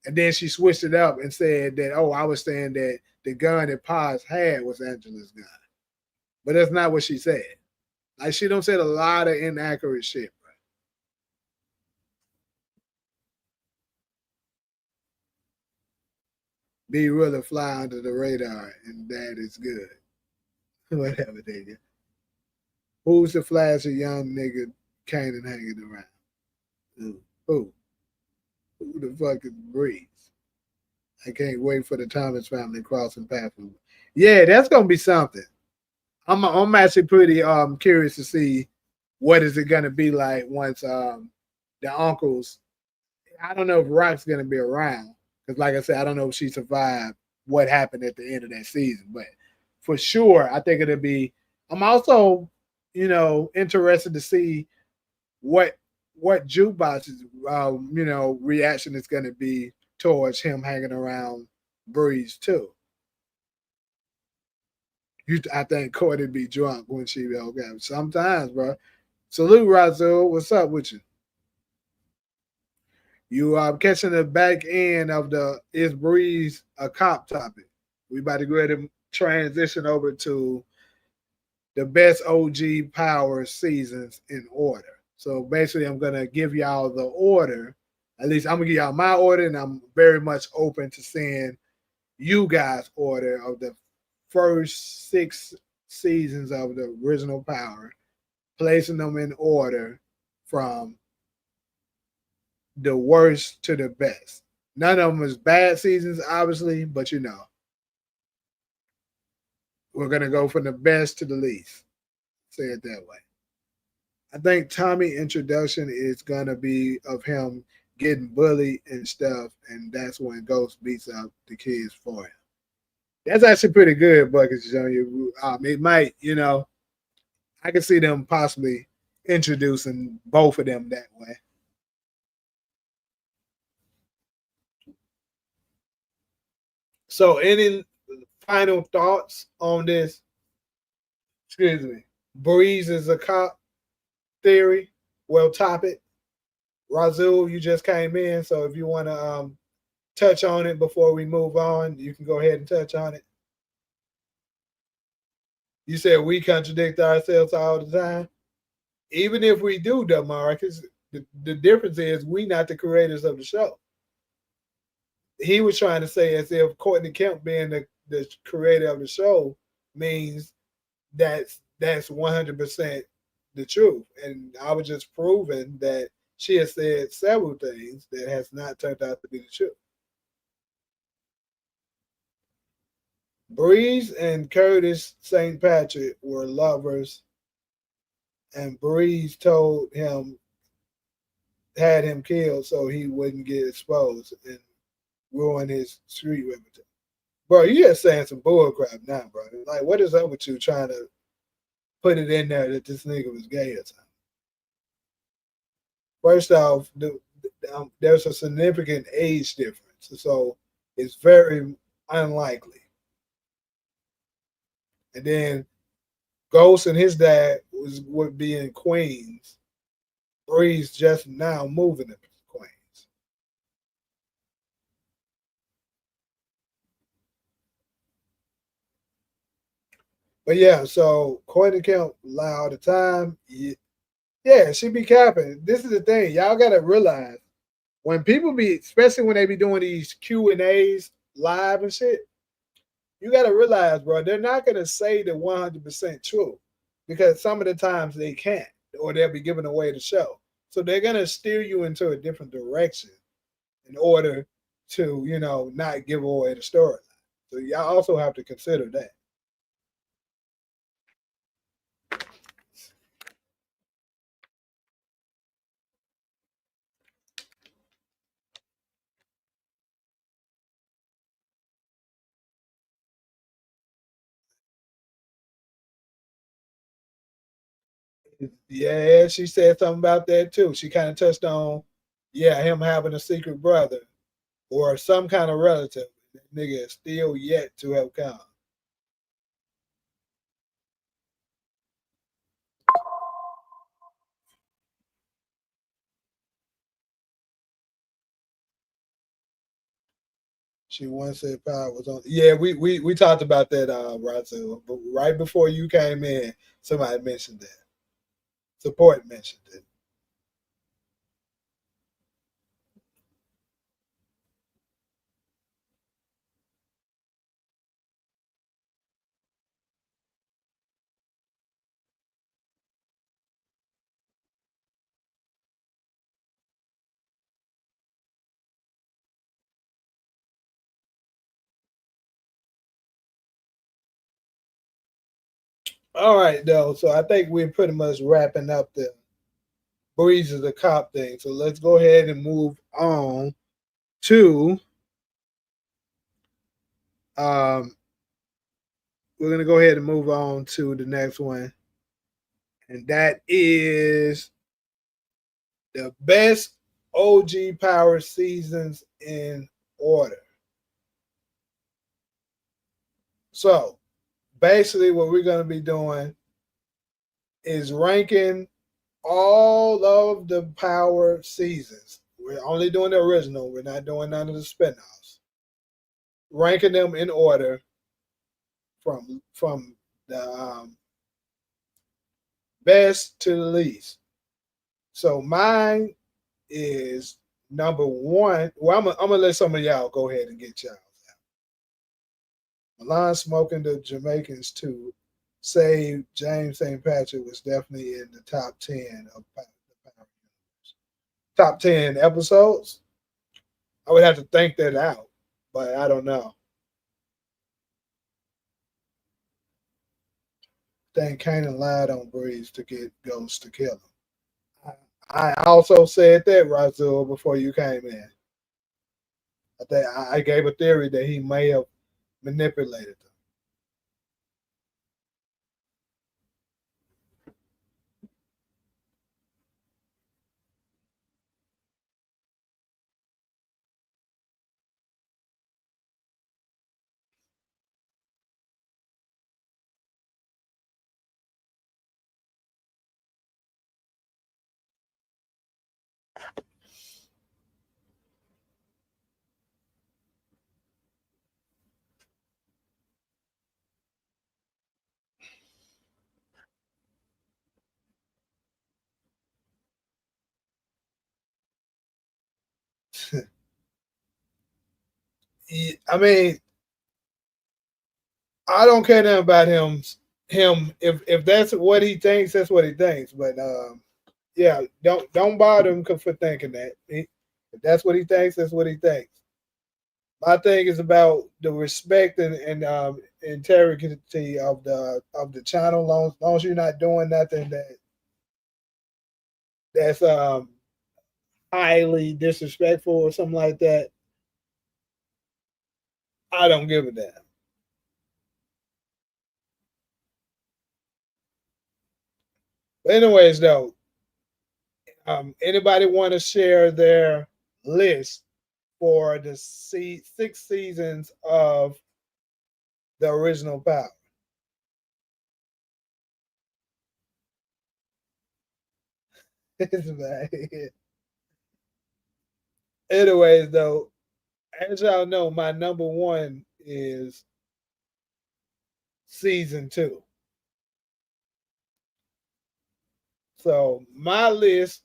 And then she switched it up and said that, oh, I was saying that the gun that Paz had was Angela's gun. But that's not what she said. Like, she don't said a lot of inaccurate shit, bro. Be really fly under the radar, and that is good. Whatever, nigga. Who's the flashy young nigga Kanan hanging around? Who? Who the fuck is Breeze? I can't wait for the Thomas family crossing paths. Yeah, that's gonna be something. I'm actually pretty curious to see what is it gonna be like once the uncles. I don't know if Rock's gonna be around because, like I said, I don't know if she survived what happened at the end of that season, but for sure, I think it'll be. I'm also, interested to see what Jukebox's reaction is going to be towards him hanging around Breeze too. I think Courtney be drunk when she okay. Sometimes, bro. Salute, Razul. What's up with you? You are catching the back end of the Is Breeze a Cop topic. We about to go ahead and transition over to the best OG Power seasons in order. So basically, I'm gonna give y'all the order. At least I'm gonna give y'all my order, and I'm very much open to seeing you guys' order of the first 6 seasons of the original Power, placing them in order from the worst to the best. None of them is bad seasons, obviously, but we're gonna go from the best to the least. Say it that way. I think Tommy introduction is gonna be of him getting bullied and stuff, and that's when Ghost beats up the kids for him. That's actually pretty good, Buckets Junior. It might, I can see them possibly introducing both of them that way. So, any final thoughts on this? Excuse me. Breeze is a cop theory. Well, top it. Razul, you just came in, so if you want to touch on it before we move on, you can go ahead and touch on it. You said we contradict ourselves all the time. Even if we do, though, Marcus, the difference is we not the creators of the show. He was trying to say as if Courtney Kemp being the creator of the show means that's 100% the truth. And I was just proving that she has said several things that has not turned out to be the truth. Breeze and Curtis St. Patrick were lovers, and Breeze told him, had him killed so he wouldn't get exposed and ruin his street reputation. Bro, you just saying some bull crap now, bro. Like, what is up with you trying to put it in there that this nigga was gay or something? First off, there's a significant age difference, so it's very unlikely. And then Ghost and his dad would be in Queens. Breeze just now moving to Queens. But yeah, so Courtney Kemp lie all the time. Yeah, she be capping. This is the thing. Y'all gotta realize when people be, especially when they be doing these Q&As live and shit, you gotta realize, bro, they're not gonna say the 100% truth because some of the times they can't, or they'll be giving away the show. So they're gonna steer you into a different direction in order to, not give away the storyline. So y'all also have to consider that. Yeah, she said something about that too. She kind of touched on, yeah, him having a secret brother or some kind of relative. That nigga is still yet to have come. She once said power was on. Yeah, we talked about that, Razu. But right before you came in, somebody mentioned that. Support mentioned it. All right, though. So I think we're pretty much wrapping up the Breeze of the Cop thing. So let's go ahead and move on to um we're gonna go ahead and move on to the next one. And that is the best OG Power seasons in order. So basically what we're gonna be doing is ranking all of the Power seasons. We're only doing the original. We're not doing none of the spinoffs. Ranking them in order from the best to the least. So mine is number one. Well, I'm gonna let some of y'all go ahead and get y'all out. Milan smoking the Jamaicans to save James St. Patrick was definitely in the top 10 of the Power Universe. Top 10 episodes. I would have to think that out, but I don't know. I think Kanan lied on Breeze to get Ghost to kill him. I also said that, Razul, before you came in. I think I gave a theory that he may have manipulated them. I mean, I don't care nothing about him. If that's what he thinks, that's what he thinks. But Yeah, don't bother him for thinking that. If that's what he thinks, that's what he thinks. My thing is about the respect and integrity of the channel. Long as you're not doing nothing that's highly disrespectful or something like that, I don't give a damn. But anyways, though, anybody want to share their list for the 6 seasons of the original Power? Anyways, though, as y'all know, my number one is season 2. So my list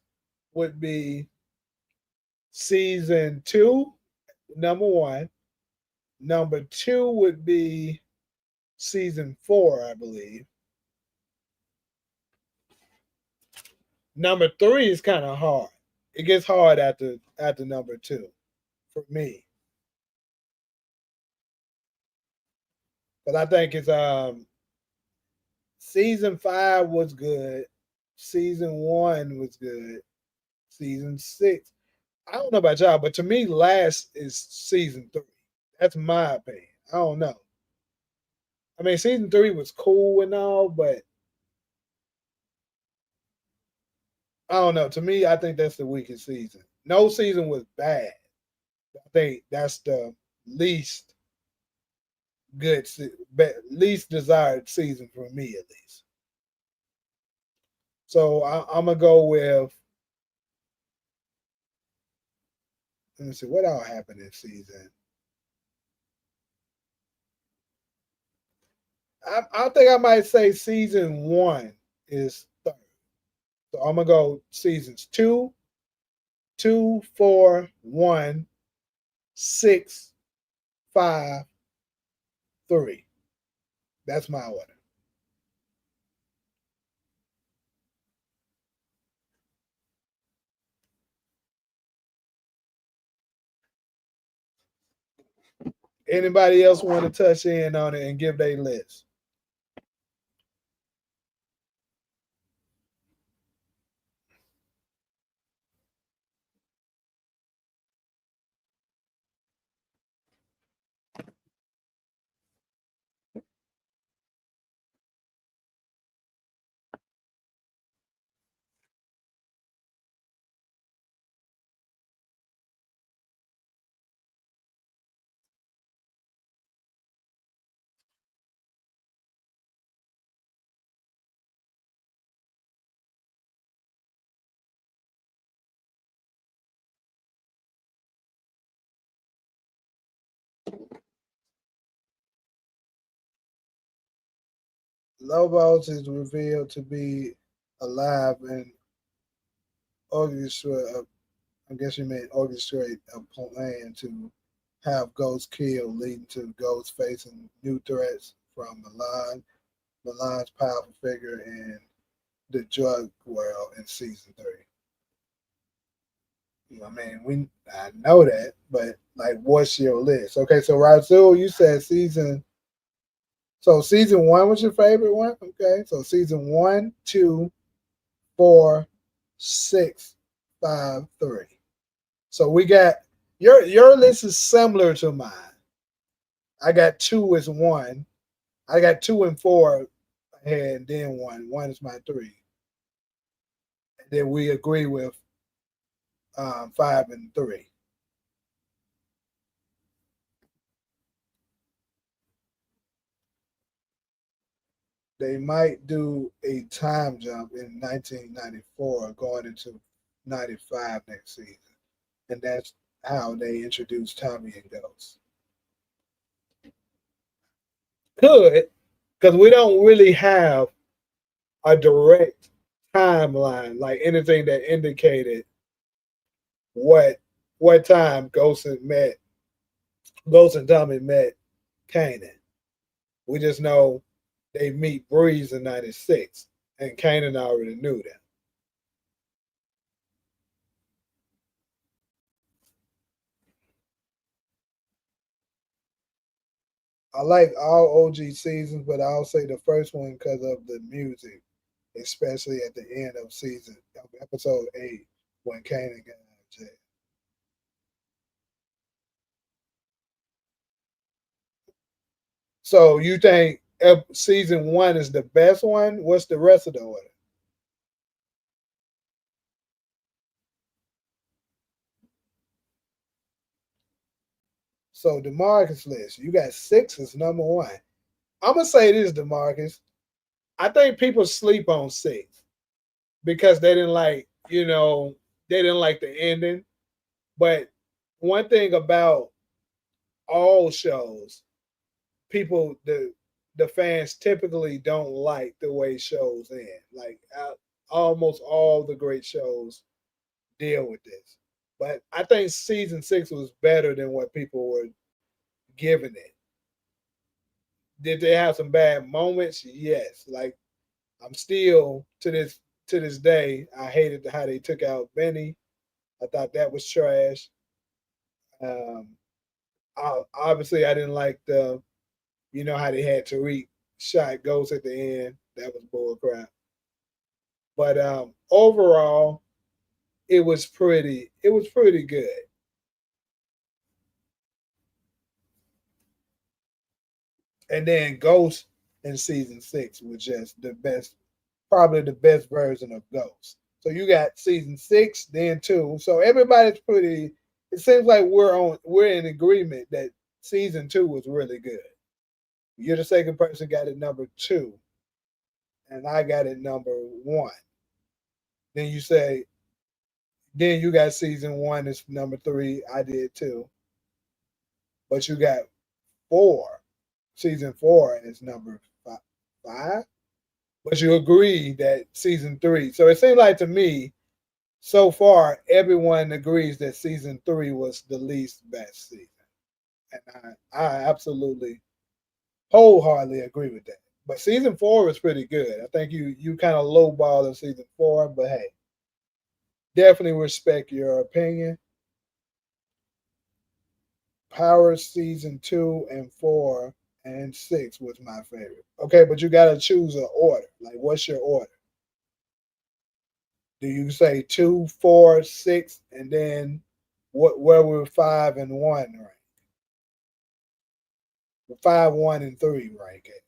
would be season 2, number one. Number 2 would be season 4, I believe. Number 3 is kind of hard. It gets hard after number 2 for me. But I think it's season 5 was good. Season 1 was good. Season 6. I don't know about y'all, but to me, last is season 3. That's my opinion. I don't know. I mean, season 3 was cool and all, but I don't know. To me, I think that's the weakest season. No season was bad. I think that's the least good, least desired season for me, at least. So I'm gonna go with. Let me see what all happened this season. I think I might say season 1 is third. So I'm gonna go seasons 2, 2, 4, 1, 6, 5, 3. That's my order. Anybody else want to touch in on it and give their list? Lobos is revealed to be alive and orchestrate. I guess you meant orchestrate a plan to have Ghost killed, leading to Ghost facing new threats from Milan's powerful figure in the drug world in season 3. I mean, I know that, but like, what's your list? Okay, so Razul, you said season. So season 1 was your favorite one. Okay, so season 1, 2, 4, 6, 5, 3. So we got your list is similar to mine. I got 2 as 1. I got 2 and 4 and then 1. 1 is my 3. And then we agree with 5 and 3. They might do a time jump in 1994 going into 95 next season. And that's how they introduced Tommy and Ghost. Could, because we don't really have a direct timeline, like anything that indicated what time Ghost and Tommy met Kanan. We just know they meet Breeze in '96, and Kanan already knew that. I like all OG seasons, but I'll say the first one because of the music, especially at the end of episode 8 when Kanan got out of jail. So you think season 1 is the best one? What's the rest of the order? So DeMarcus list, you got 6 as number 1. I'm gonna say this, DeMarcus. I think people sleep on 6 because they didn't like, they didn't like the ending. But one thing about all shows, people the fans typically don't like the way shows end. Like almost all the great shows deal with this. But I think season 6 was better than what people were giving it. Did they have some bad moments? Yes. Like I'm still to this day, I hated how they took out Benny. I thought that was trash. Um, obviously, I didn't like how they had Tariq shot Ghost at the end. That was bull crap. But overall, it was pretty good. And then Ghost in season 6 was just the best, probably the best version of Ghost. So you got season 6, then 2. So everybody's pretty. It seems like we're in agreement that season 2 was really good. You're the second person got it number 2, and I got it number 1. Then you say, then you got season 1 is number 3. I did too, but you got 4. Season 4 is number 5. But you agree that season 3. So it seems like to me, so far, everyone agrees that season 3 was the least best season, and I absolutely wholeheartedly agree with that. But season 4 was pretty good. I think you kind of lowballed in season 4, but hey, definitely respect your opinion. Power season 2 and 4 and 6 was my favorite. Okay, but you gotta choose an order. Like, what's your order? Do you say 2, 4, 6, and then where were 5 and 1 rank? 5, 1, and 3 rank it.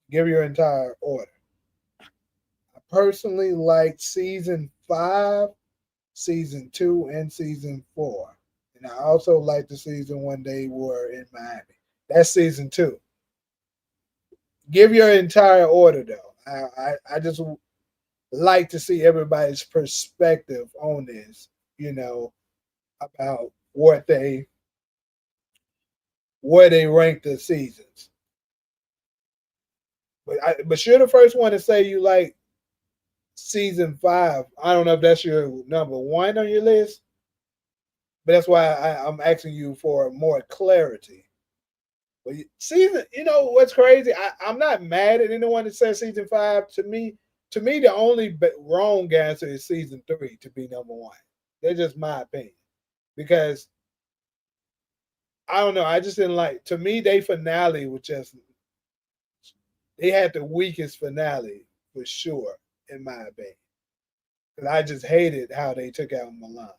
Give your entire order. I personally liked season 5, season 2, and season 4. And I also liked the season when they were in Miami. That's season 2. Give your entire order though. I just like to see everybody's perspective on this, about where they rank the seasons. But you're the first one to say you like season 5. I don't know if that's your number 1 on your list, but that's why I'm asking you for more clarity. But season, what's crazy? I'm not mad at anyone that says season 5. To me, the only wrong answer is season 3 to be number 1. That's just my opinion because I don't know. I just didn't like. To me, they finale was just they had the weakest finale for sure, in my opinion. Because I just hated how they took out Milan.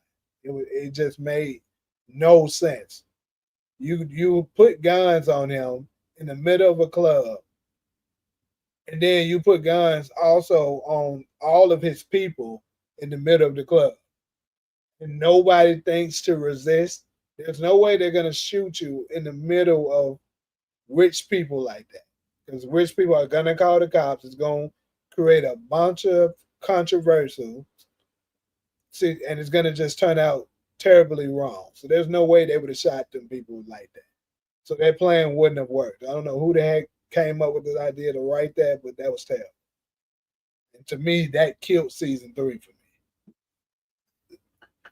It just made no sense. You put guns on him in the middle of a club, and then you put guns also on all of his people in the middle of the club, and nobody thinks to resist. There's no way they're gonna shoot you in the middle of rich people like that, because rich people are gonna call the cops. It's gonna create a bunch of controversial, and it's gonna just turn out terribly wrong. So there's no way they would have shot them people like that. So that plan wouldn't have worked. I don't know who the heck came up with the idea to write that, but that was terrible. And to me, that killed season 3 for me.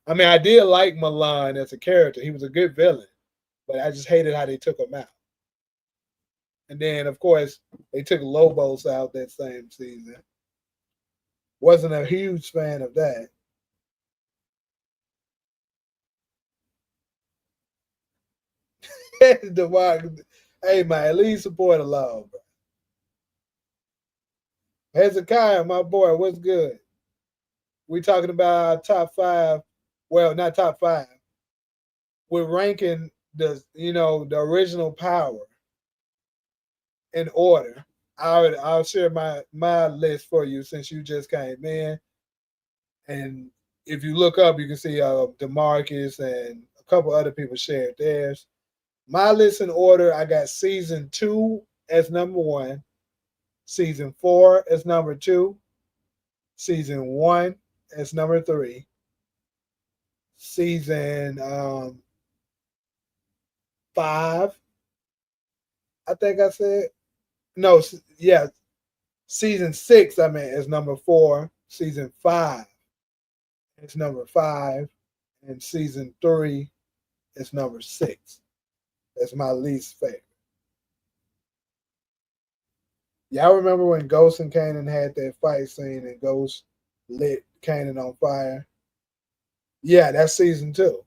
I mean, I did like Milan as a character. He was a good villain, but I just hated how they took him out. And then, of course, they took Lobos out that same season. Wasn't a huge fan of that. Hey man, at least support the law, bro. Hezekiah, my boy, what's good? We talking about our top five. Well, not top five. We're ranking the original Power in order. I'll share my list for you since you just came in. And if you look up, you can see Demarcus and a couple other people shared theirs. My list in order, I got season 2 as number 1, season 4 as number 2, season 1 as number 3, season 5. I think I said no. Yeah, season 6. I mean, is number 4. Season 5 is number 5, and season 3 is number 6. That's my least favorite. Y'all remember when Ghost and Kanan had that fight scene and Ghost lit Kanan on fire? Yeah, that's season 2.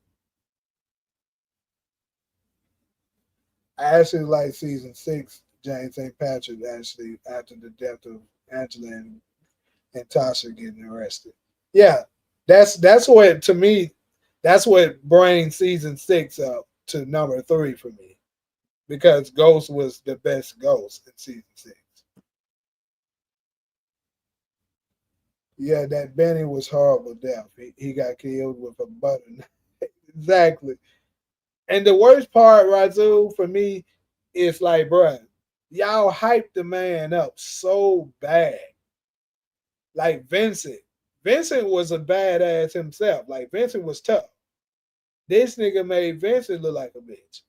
I actually like season 6, James St. Patrick, actually, after the death of Angela and Tasha getting arrested. Yeah, that's what, to me, that's what brings season 6 up to number 3 for me. Because Ghost was the best Ghost in season 6. Yeah, that Benny was horrible death. He got killed with a butter knife. Exactly. And the worst part, Razul, for me, is like, bruh, y'all hyped the man up so bad. Like Vincent. Vincent was a badass himself. Like Vincent was tough. This nigga made Vincent look like a bitch.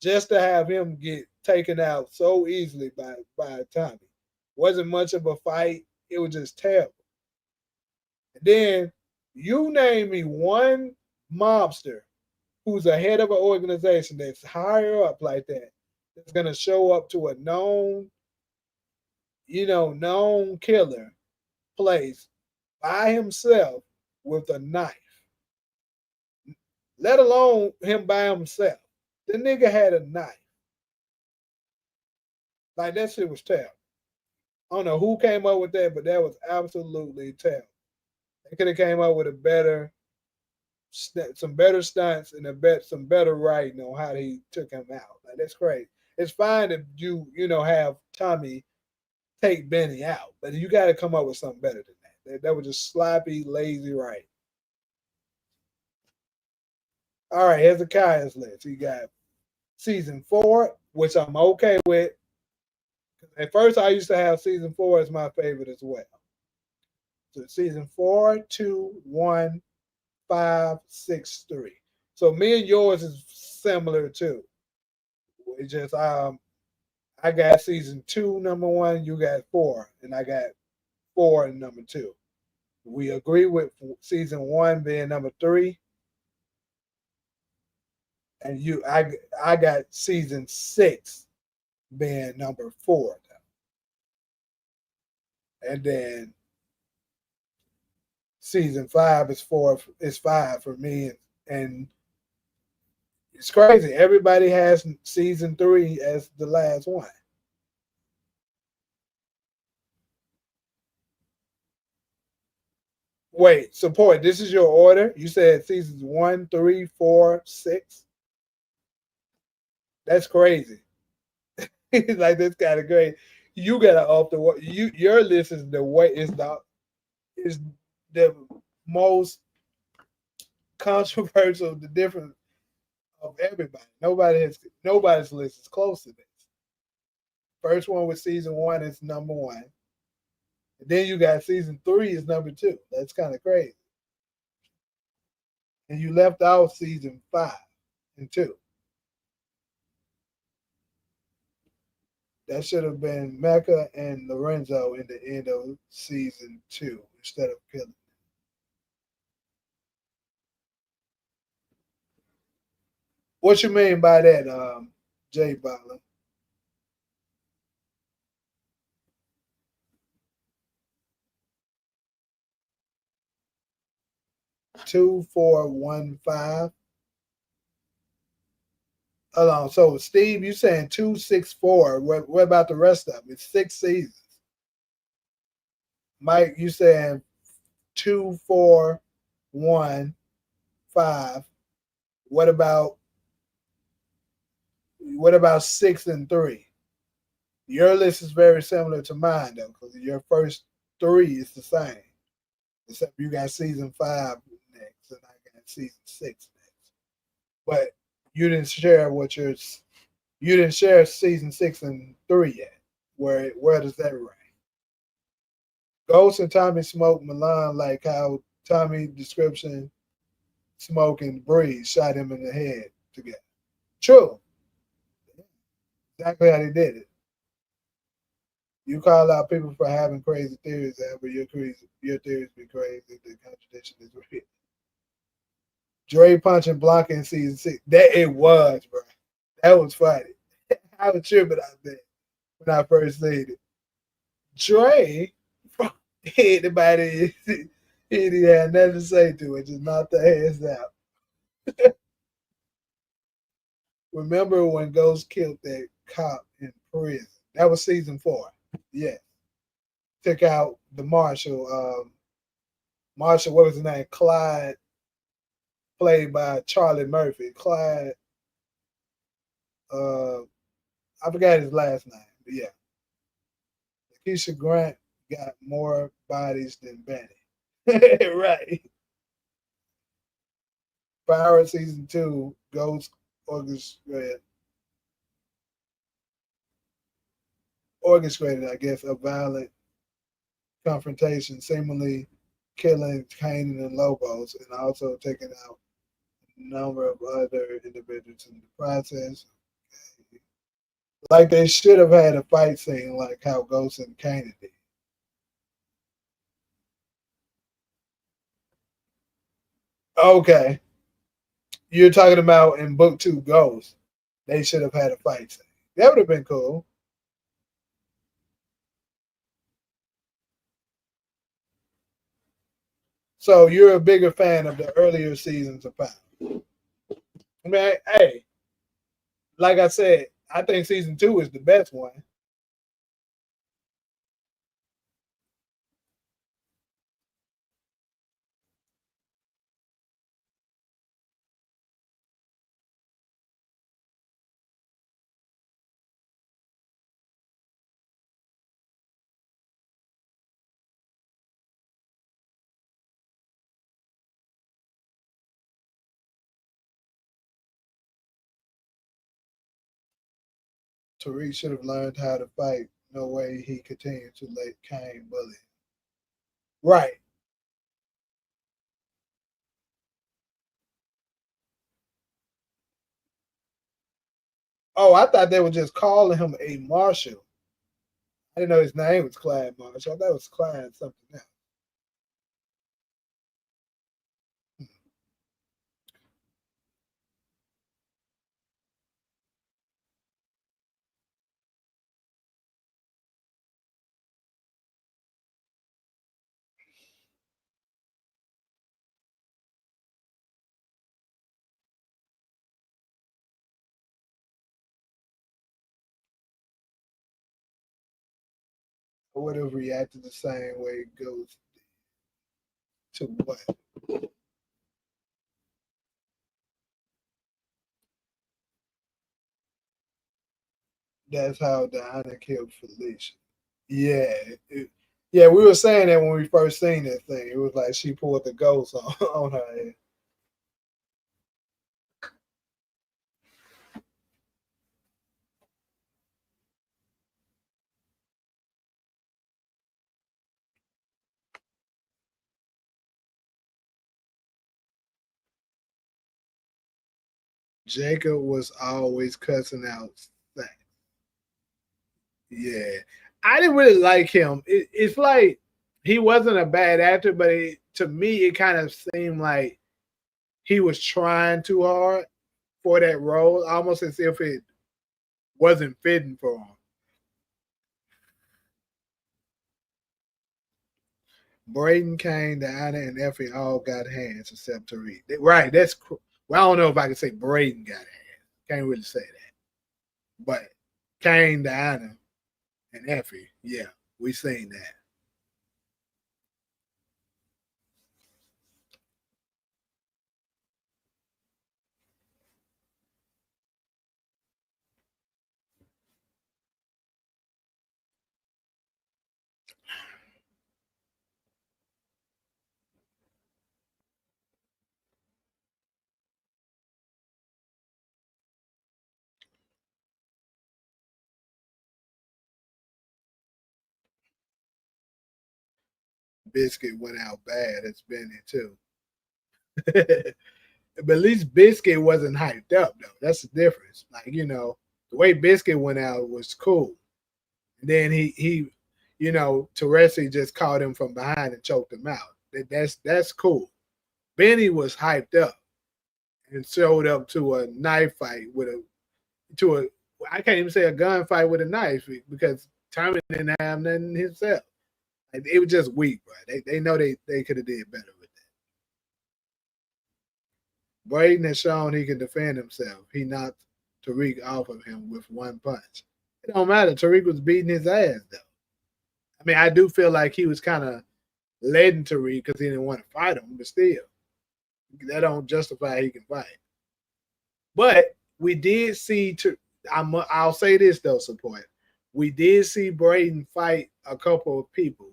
Just to have him get taken out so easily by Tommy. Wasn't much of a fight. It was just terrible. And then you name me one mobster who's a head of an organization that's higher up like that, that's gonna show up to a known killer place by himself with a knife. Let alone him by himself. The nigga had a knife. Like that shit was terrible. I don't know who came up with that, but that was absolutely terrible. They could have came up with some better stunts and some better writing on how he took him out. Like that's crazy. It's fine if you have Tommy take Benny out, but you got to come up with something better than that. That was just sloppy, lazy writing. All right, Hezekiah's list. You got season 4, which I'm okay with. At first, I used to have season 4 as my favorite as well. So season 4, 2, 1, 5, 6, 3. So me and yours is similar too. It's just I got season 2 number 1, you got 4, and I got 4 and number 2. We agree with season 1 being number 3, and I got season 6 being number 4, and then season 5 is 5 for me, and it's crazy. Everybody has season 3 as the last one. Wait, support. This is your order. You said seasons 1, 3, 4, 6. That's crazy. Like that's kind of great. You gotta off the your list is is the most controversial, the difference of everybody. Nobody's list is close to this. First one with season 1 is number 1. And then you got season 3 is number 2. That's kind of crazy. And you left out season 5 and 2. That should have been Mecca and Lorenzo in the end of season 2 instead of killing. What you mean by that, Jay Butler? 2415. Hold on. So Steve, you saying 264. What about the rest of them? It's 6 seasons. Mike, you saying 2, 4, 1, 5. What about 6 and 3? Your list is very similar to mine though, because your first 3 is the same. Except you got season 5 next, and I got season 6 next. But you didn't share you didn't share season 6 and 3 yet. Where does that rank? Ghost and Tommy Smoke Milan like how Tommy description Smoke and Breeze shot him in the head together. True. Exactly how they did it. You call out people for having crazy theories, but your theories be crazy. The contradiction is real. Dre punching Blanca in season 6. That it was, bro. That was funny. I was tripping out there when I first seen it. Dre hit anybody. He had nothing to say to it. Just knocked their heads out. Remember when Ghost killed that cop in prison? That was season 4. Yeah. Took out the marshal. Marshall, what was his name? Clyde, played by Charlie Murphy. Clyde, I forgot his last name, but yeah. Keisha Grant got more bodies than Benny. Right. Power season 2, Ghost orchestrated, I guess, a violent confrontation, seemingly killing Kanan and Lobos, and also taking out a number of other individuals in the process. Like they should have had a fight scene like how Ghost and Kanan did. Okay. You're talking about in book 2 Ghost. They should have had a fight scene. That would have been cool. So you're a bigger fan of the earlier seasons of Power. I mean, hey, like I said, I think season 2 is the best one. Tariq should have learned how to fight. No way he continued to let Kane bully him. Right. Oh, I thought they were just calling him a marshal. I didn't know his name was Clyde Marshall. I thought it was Clyde something else. I would have reacted the same way it goes to what? That's how Diana killed Felicia. Yeah. Yeah, we were saying that when we first seen that thing. It was like she pulled the ghost on her head. Jacob was always cussing out things. Yeah. I didn't really like him. It's like he wasn't a bad actor, but to me, it kind of seemed like he was trying too hard for that role, almost as if it wasn't fitting for him. Braden, Kane, Diana, and Effie all got hands except Tariq. Right, well, I don't know if I can say Braden got hands. Can't really say that. But Kane, Diana, and Effie, yeah, we seen that. Biscuit went out bad. It's Benny too. But at least Biscuit wasn't hyped up though. That's the difference. Like, the way Biscuit went out was cool. And then Teresi just caught him from behind and choked him out. That's cool. Benny was hyped up and showed up to a knife fight to a I can't even say a gunfight with a knife because Tommy didn't have nothing himself. Like, it was just weak, bro. They know they could have did better with that. Braden has shown he can defend himself. He knocked Tariq off of him with one punch. It don't matter. Tariq was beating his ass though. I mean, I do feel like he was kind of letting Tariq because he didn't want to fight him, but still, that don't justify he can fight. But we did see. I'll say this though, support. We did see Braden fight a couple of people.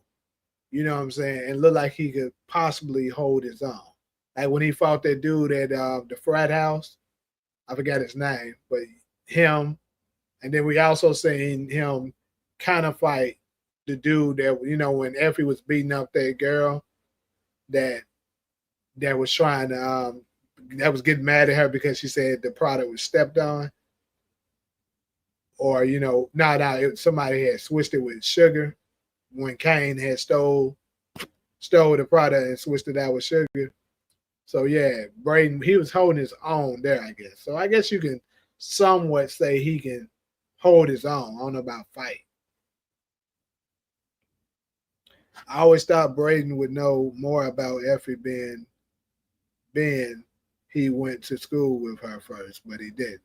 You know what I'm saying? And look like he could possibly hold his own. Like when he fought that dude at the frat house. I forgot his name, but him. And then we also seen him kind of fight the dude that, when Effie was beating up that girl that was trying to that was getting mad at her because she said the product was stepped on. Or, somebody had switched it with sugar when Kane had stole the product and switched it out with sugar. So yeah, Braden, he was holding his own there, I guess. So I guess you can somewhat say he can hold his own. I don't know about fight. I always thought Braden would know more about Effie being he went to school with her first, but he didn't.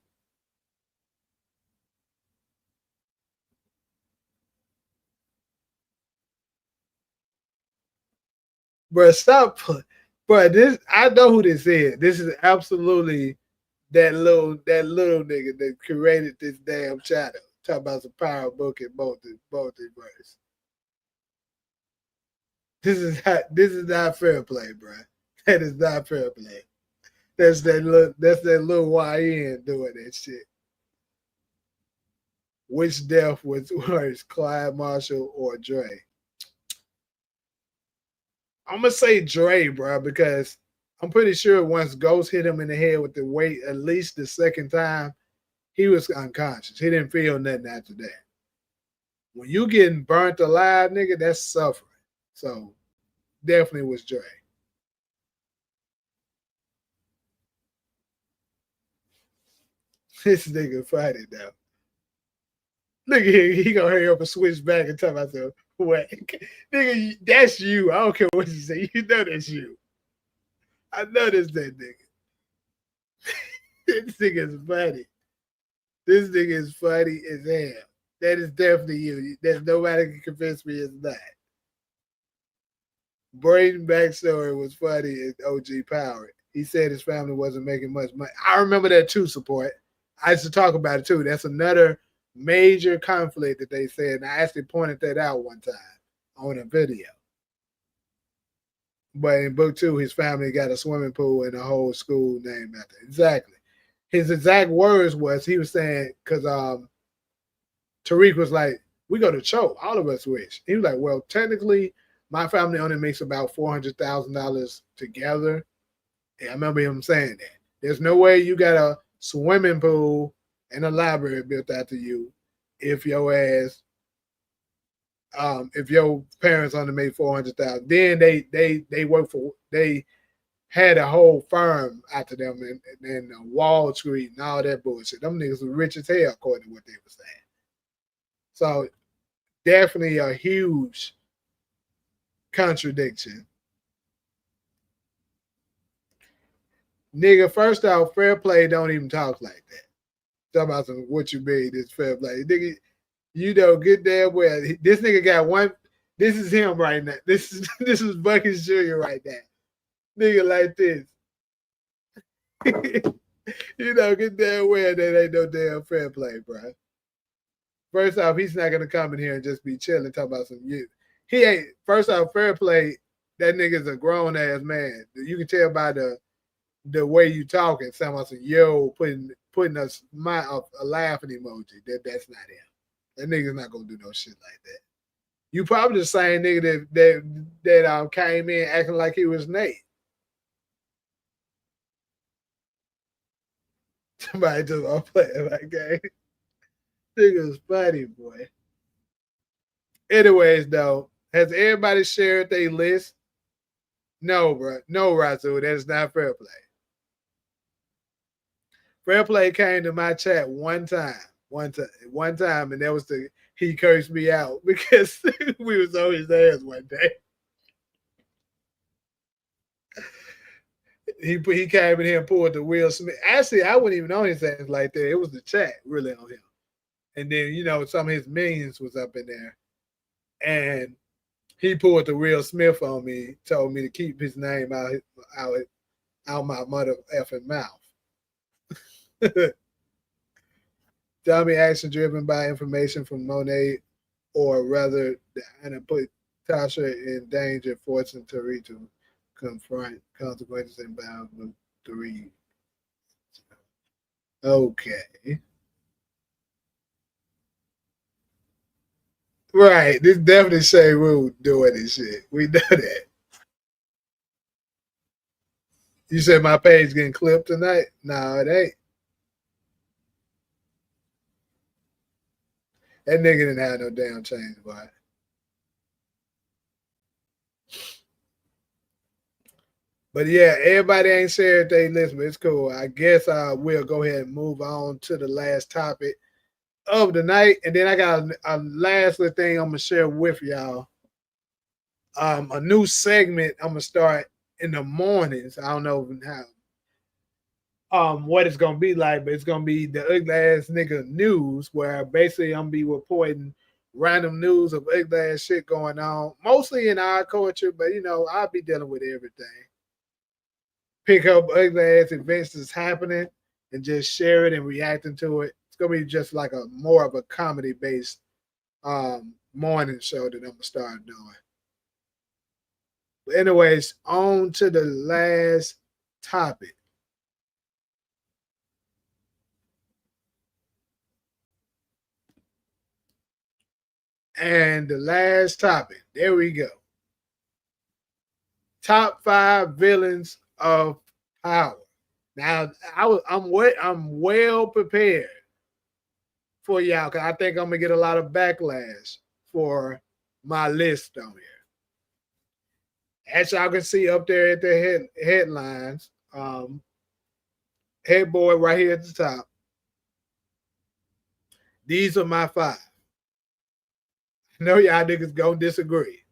Bro, stop. Bro, I know who this is. This is absolutely that little nigga that created this damn channel. Talk about some power book and multiverse. This is not fair play, bro. That is not fair play. That's that little YN doing that shit. Which death was worse, Clyde Marshall or Dre? I'm gonna say Dre, bro, because I'm pretty sure once Ghost hit him in the head with the weight, at least the second time, he was unconscious. He didn't feel nothing after that. When you getting burnt alive, nigga, that's suffering. So definitely was Dre. This nigga fighting now. Look at him. He gonna hurry up and switch back and talk about the what? Nigga, that's you. I don't care what you say. You know that's you. I know that's that nigga. This nigga is funny. This nigga is funny as hell. That is definitely you. There's nobody can convince me it's not. Braden backstory was funny in OG Power. He said his family wasn't making much money. I remember that too, support. I used to talk about it too. That's another major conflict that they said. And I actually pointed that out one time on a video. But in book 2, his family got a swimming pool and a whole school named after it. Exactly. His exact words was, he was saying, because Tariq was like, we go to Cho, all of us wish. He was like, well, technically, my family only makes about $400,000 together. And I remember him saying that. There's no way you got a swimming pool and a library built after you if your ass, if your parents only made $400,000. Then they work for, they had a whole firm after them and Wall Street and all that bullshit. Them niggas were rich as hell according to what they were saying. So definitely a huge contradiction. Nigga, first off, fair play don't even talk like that. Talking about some what you mean, this fair play. Nigga, you know, good damn well. This nigga got one. This is him right now. This is Buckets Jr. right now. Nigga like this. You know, good damn well that ain't no damn fair play, bro. First off, he's not gonna come in here and just be chilling, talking about some you. He ain't. First off, fair play. That nigga's a grown ass man. You can tell by the way you talking. Sound like some yo putting a laughing emoji. That's not him. That nigga's not gonna do no shit like that. You probably the same nigga that came in acting like he was Nate. Somebody just all playing my game. Nigga's funny, boy. Anyways, though, has everybody shared their list? No, bro. No, Razu, that is not fair play. Fair play came to my chat one time, and that was he cursed me out because we was on his ass one day. He came in here and pulled the Will Smith. Actually, I wasn't even on his ass like that. It was the chat really on him. And then, you know, some of his minions was up in there. And he pulled the Will Smith on me, told me to keep his name out my mother effing mouth. Dummy action driven by information from Monet, or rather, and put Tasha in danger, forcing Tariq to confront consequences inbound with Tariq. Okay. Right. This definitely Shay Rude doing this shit. We know that. You said my page getting clipped tonight? No, it ain't. That nigga didn't have no damn change, boy. But yeah, everybody ain't shared their list, but it's cool. I guess I will go ahead and move on to the last topic of the night. And then I got a last little thing I'm going to share with y'all. A new segment I'm going to start in the mornings. I don't know how. What it's gonna be like, but it's gonna be the ugly ass nigga news, where basically I'm gonna be reporting random news of ugly ass shit going on, mostly in our culture, but you know, I'll be dealing with everything. Pick up ugly ass events that's happening and just share it and reacting to it. It's gonna be just like a more of a comedy based morning show that I'm gonna start doing. But anyways, on to the last topic. And the last topic, there we go. Top 5 villains of power. Now, I'm well prepared for y'all, because I think I'm gonna get a lot of backlash for my list on here. As y'all can see up there at the headlines, headboard right here at the top. These are my 5. I know y'all niggas gonna disagree.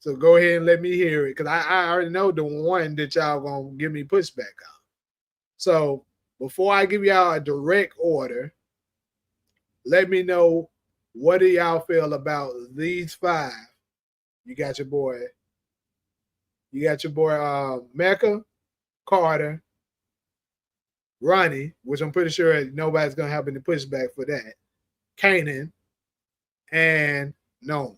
So go ahead and let me hear it, because I already know the one that y'all gonna give me pushback on. So before I give y'all a direct order, let me know, what do y'all feel about these 5? You got your boy Mecca, Carter, Ronnie, which I'm pretty sure nobody's gonna have any pushback for that, Kanan, and Noma.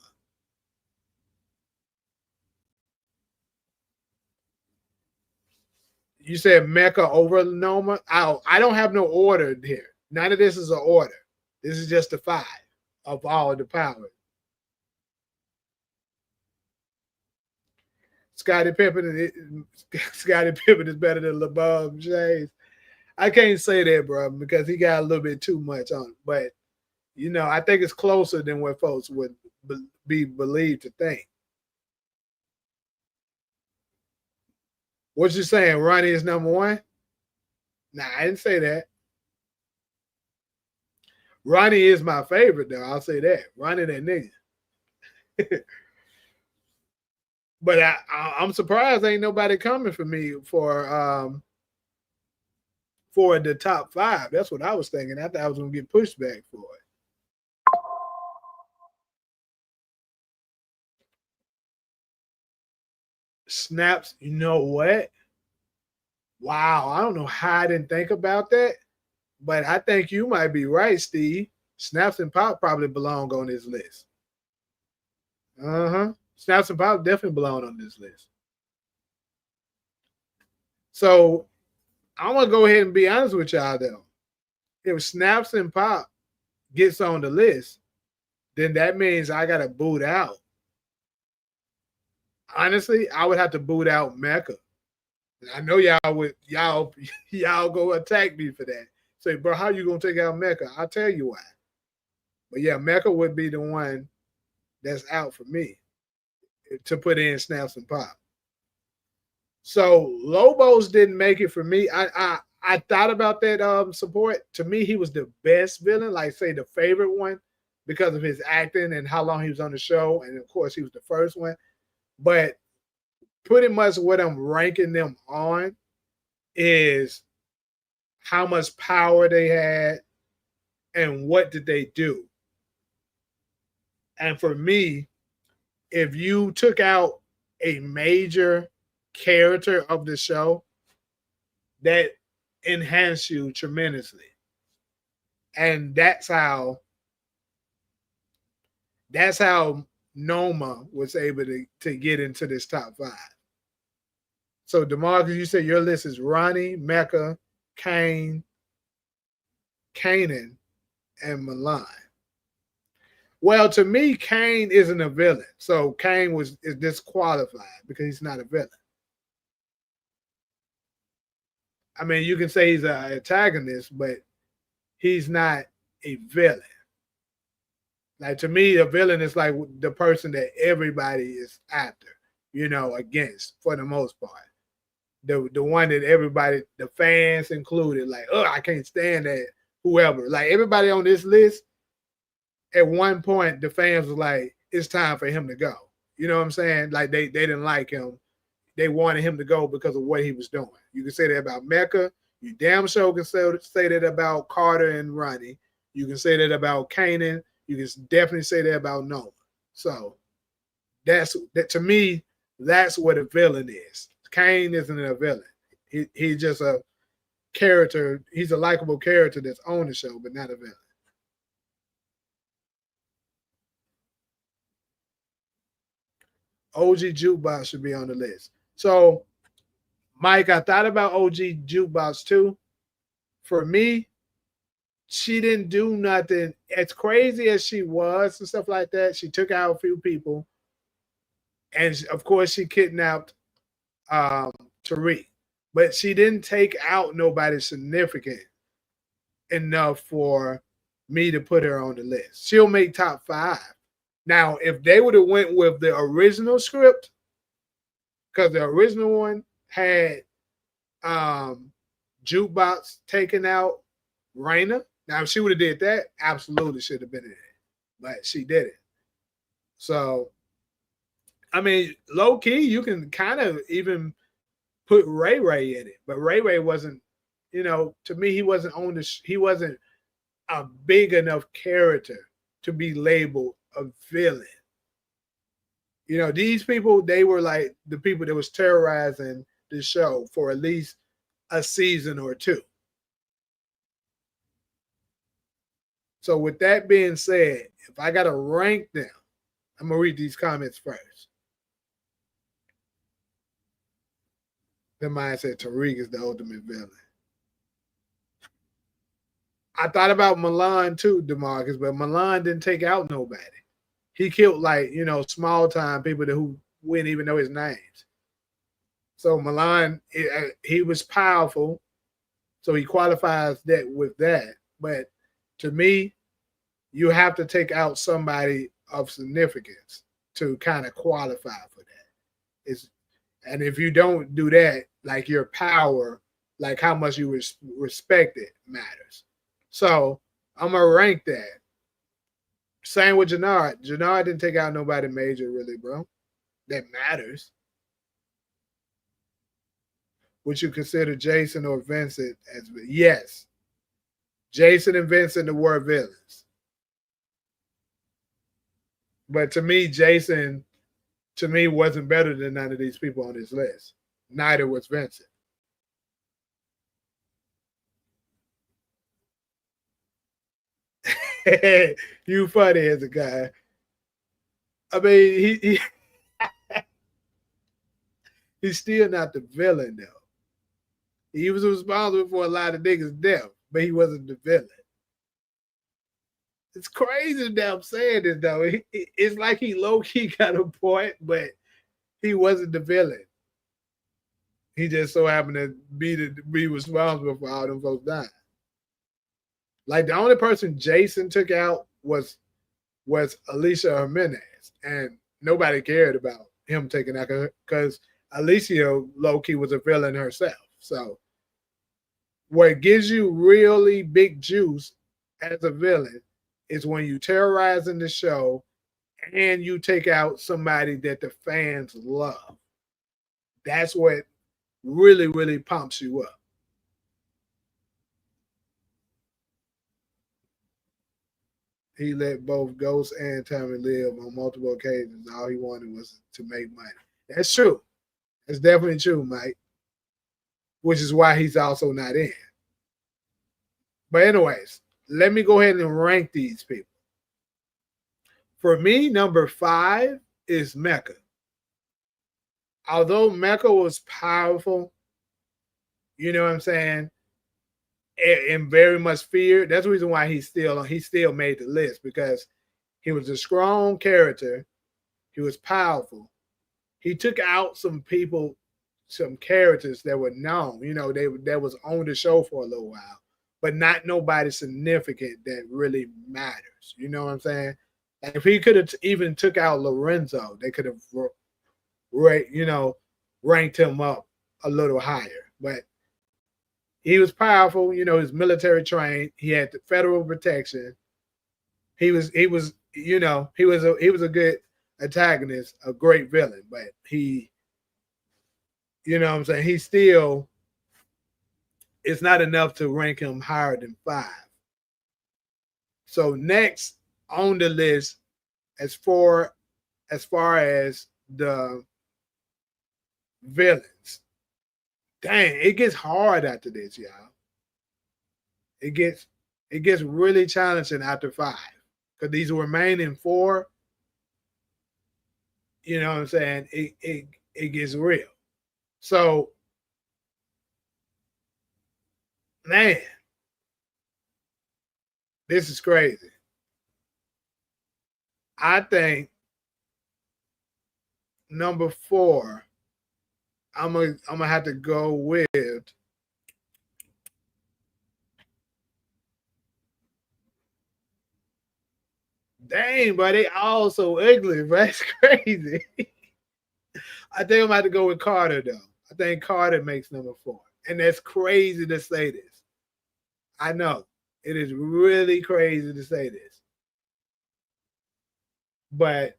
You said Mecca over Noma? I don't have no order here. None of this is an order. This is just the 5 of all the power. Scottie Pippen is better than LeBron James. I can't say that, bro, because he got a little bit too much on it. But, you know, I think it's closer than what folks would be believed to think. What you saying? Ronnie is number 1? Nah, I didn't say that. Ronnie is my favorite, though. I'll say that. Ronnie, that nigga. But I'm surprised ain't nobody coming for me for for the top 5. That's what I was thinking. I thought I was going to get pushback for it. Snaps, you know what? Wow, I don't know how I didn't think about that, but I think you might be right, Steve. Snaps and Pop probably belong on this list. Snaps and Pop definitely belong on this list. So I'm gonna go ahead and be honest with y'all though. If Snaps and Pop gets on the list, then that means I gotta boot out. Honestly, I would have to boot out Mecca. I know y'all go attack me for that. Say, bro, how you gonna take out Mecca? I'll tell you why. But yeah, Mecca would be the one that's out for me to put in Snaps and Pop. So Lobos didn't make it for me. I thought about that support. To me, he was the best villain, like say the favorite one, because of his acting and how long he was on the show, and of course he was the first one. But pretty much what I'm ranking them on is how much power they had and what did they do. And for me, if you took out a major character of the show, that enhanced you tremendously. And that's how Noma was able to get into this top 5. So DeMarcus, you said your list is Ronnie, Mecca, Kane, Kanan, and Milan. Well, to me, Kane isn't a villain. So Kane is disqualified because he's not a villain. I mean, you can say he's an antagonist, but he's not a villain. Like to me, a villain is like the person that everybody is after, against for the most part. The one that everybody, the fans included, like, oh, I can't stand that whoever. Like everybody on this list, at one point, the fans was like, it's time for him to go. You know what I'm saying? Like they didn't like him. They wanted him to go because of what he was doing. You can say that about Mecca. You damn sure can say that about Carter and Ronnie. You can say that about Kanan. You can definitely say that about Noma. So that to me, that's what a villain is. Kane isn't a villain. He's just a character. He's a likable character that's on the show, but not a villain. OG Jukebox should be on the list. So, Mike, I thought about OG Jukebox too. For me, she didn't do nothing. As crazy as she was and stuff like that, she took out a few people. And of course, she kidnapped Tariq. But she didn't take out nobody significant enough for me to put her on the list. She'll make top 5. Now, if they would have went with the original script, because the original one had Jukebox taking out Raina. Now, if she would have did that, absolutely should have been in it. But she didn't. So, I mean, low key, you can kind of even put Ray Ray in it. But Ray Ray wasn't, to me, he wasn't he wasn't a big enough character to be labeled a villain. These people, they were like the people that was terrorizing the show for at least a season or 2. So with that being said, if I got to rank them, I'm going to read these comments first. The man said Tariq is the ultimate villain. I thought about Milan too, DeMarcus, but Milan didn't take out nobody. He killed small time people who wouldn't even know his names. So Milan, he was powerful, so he qualifies that with that. But to me, you have to take out somebody of significance to kind of qualify for that. And if you don't do that, like your power, like how much you respect it matters. So I'm gonna rank that. Same with Jannard. Jannard didn't take out nobody major, really, bro. That matters. would you consider Jason or Vincent as yes? Jason and Vincent were villains. But to me, Jason, to me, wasn't better than none of these people on this list. Neither was Vincent. You funny as a guy. I mean, he's still not the villain though. He was responsible for a lot of niggas' death, but he wasn't the villain. It's crazy that I'm saying this though. It's like he low key got a point, but he wasn't the villain. He just so happened to be responsible for all them folks dying. Like the only person Jason took out was Alicia Jimenez, and nobody cared about him taking out because Alicia low key was a villain herself. So what gives you really big juice as a villain is when you terrorizing the show and you take out somebody that the fans love. That's what really, really pumps you up. He let both Ghost and Tommy live on multiple occasions. All he wanted was to make money. That's true. That's definitely true, Mike. Which is why he's also not in. But anyways, let me go ahead and rank these people. For me, number 5 is Mecca. Although Mecca was powerful, you know what I'm saying, and very much feared, that's the reason why he still made the list, because he was a strong character. He was powerful. He took out some people, some characters that were known, you know, that was on the show for a little while, but not nobody significant that really matters. You know what I'm saying? And if he could have even took out Lorenzo, they could have, you know, ranked him up a little higher. But he was powerful. You know, he's military trained. He had the federal protection. He was, you know, he was a good antagonist, a great villain. But he, you know what I'm saying, he still, it's not enough to rank him higher than 5. So next on the list, as far as the villains, dang, it gets hard after this, y'all. It gets really challenging after 5, because these remaining 4, you know what I'm saying, it gets real. So, man, this is crazy. I think number 4, I'm gonna have to go with dang, but they all so ugly, but it's crazy. I think I'm gonna have to go with Carter though. I think Carter makes number 4. And that's crazy to say this. I know. It is really crazy to say this. But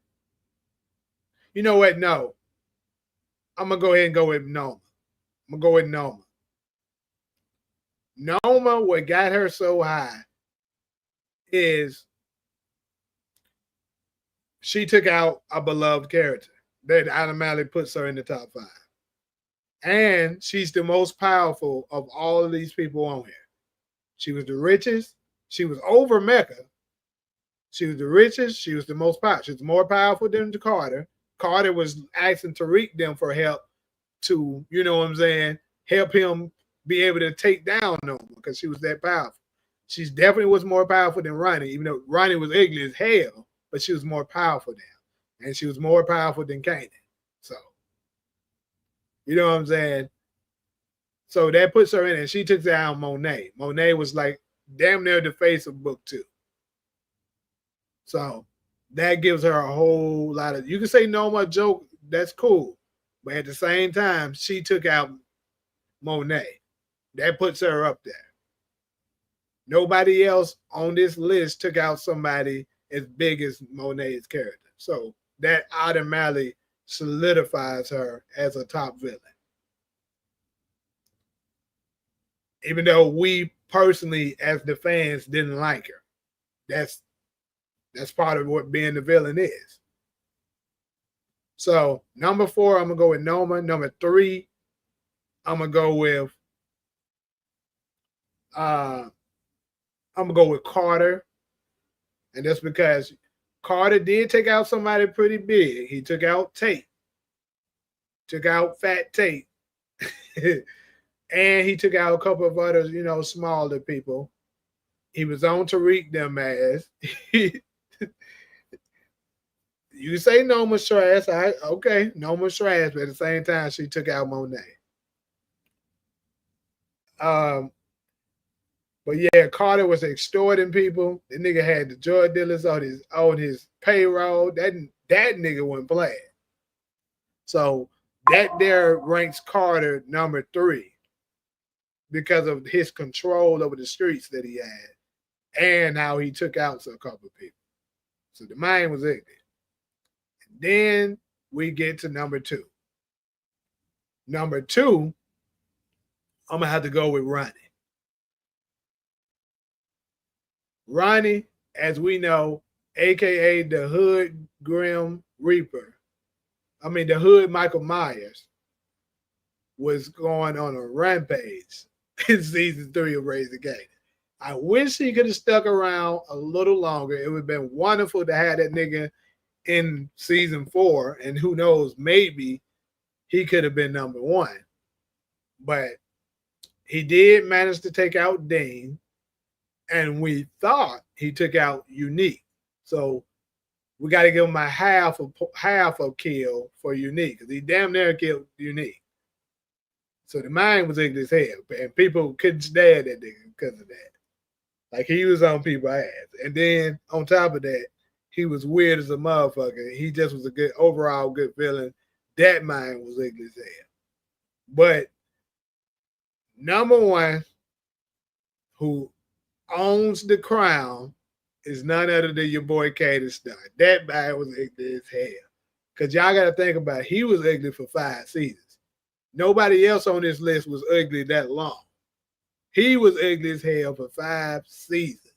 you know what? No. I'm gonna go ahead and go with Noma. I'm gonna go with Noma. Noma, what got her so high is she took out a beloved character that automatically puts her in the top 5. And she's the most powerful of all of these people on here. She was the richest. She was over Mecca. She was the richest. She was the most powerful. She was more powerful than Carter. Carter was asking Tariq them for help to, you know what I'm saying, help him be able to take down Noma because she was that powerful. She definitely was more powerful than Ronnie, even though Ronnie was ugly as hell, but she was more powerful than him. And she was more powerful than Kanan. So, you know what I'm saying? So that puts her in, and she took down Monet. Monet was like damn near the face of book 2. So that gives her a whole lot of, you can say Noma joke, that's cool. But at the same time, she took out Monet. That puts her up there. Nobody else on this list took out somebody as big as Monet's character. So that automatically solidifies her as a top villain. even though we personally, as the fans, didn't like her. That's part of what being the villain is. So number 4, I'm gonna go with Noma. Number 3, I'm gonna go with Carter, and that's because Carter did take out somebody pretty big. He took out Tate, took out Fat Tate, and he took out a couple of others, smaller people. He was on Tariq them ass. You say Noma trash, okay, Noma's trash, but at the same time, she took out Monet. But yeah, Carter was extorting people. The nigga had the drug dealers on his payroll. That nigga wasn't playing. So that there ranks Carter number 3 because of his control over the streets that he had and how he took out a couple of people. So the mind was ignorant. And then we get to number 2. Number 2, I'm gonna have to go with Ronnie. Ronnie, as we know, aka the Hood Grim Reaper, the Hood Michael Myers, was going on a rampage in season 3 of Raising Kanan. I wish he could have stuck around a little longer. It would have been wonderful to have that nigga in season 4, and who knows, maybe he could have been number 1. But he did manage to take out Dane, and we thought he took out Unique. So we got to give him a half of kill for Unique, because he damn near killed Unique. So the mind was ignorant as hell, and people couldn't stand that nigga because of that. Like, he was on people's ass. And then on top of that, he was weird as a motherfucker. He just was a overall good villain. That mind was ignorant as hell. But number 1, who owns the crown, is none other than your boy Kanan Star. That man was ignorant as hell. Because y'all got to think about it. He was ignorant for 5 seasons. Nobody else on this list was ugly that long. He was ugly as hell for 5 seasons.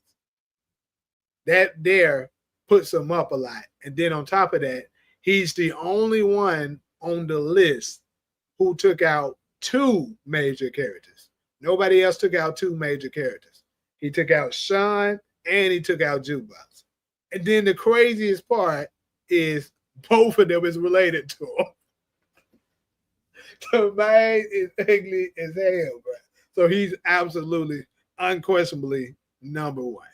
That there puts him up a lot. And then on top of that, he's the only one on the list who took out 2 major characters. Nobody else took out 2 major characters. He took out Sean and he took out Jukebox. And then the craziest part is both of them is related to him. The man is ugly as hell, bro. So he's absolutely, unquestionably number 1.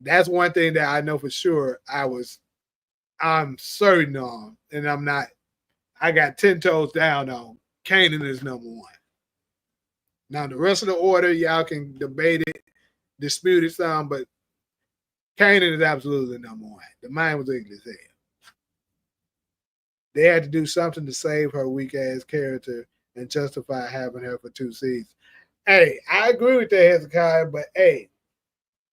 That's one thing that I know for sure I'm certain on, and I'm not, I got 10 toes down on. Kanan is number 1. Now, the rest of the order, y'all can debate it, dispute it some, but Kanan is absolutely number 1. The mind was ugly as hell. They had to do something to save her weak-ass character and justify having her for 2 seasons. Hey, I agree with that, Hezekiah, but hey,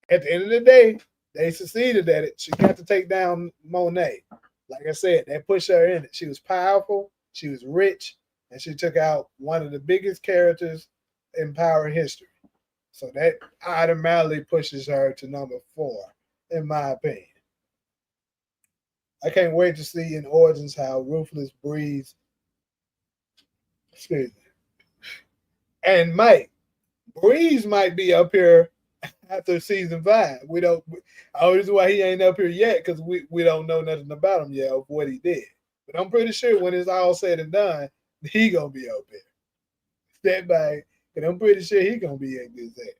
at the end of the day, they succeeded at it. She got to take down Monet. Like I said, they pushed her in it. She was powerful, she was rich, and she took out one of the biggest characters in Power history. So that automatically pushes her to number 4, in my opinion. I can't wait to see in Origins how Ruthless Breeze, excuse me, and Mike, Breeze might be up here after season 5. We don't. The reason why he ain't up here yet, because we don't know nothing about him yet of what he did. But I'm pretty sure when it's all said and done, he gonna be up here. Step back, and I'm pretty sure he gonna be in this head.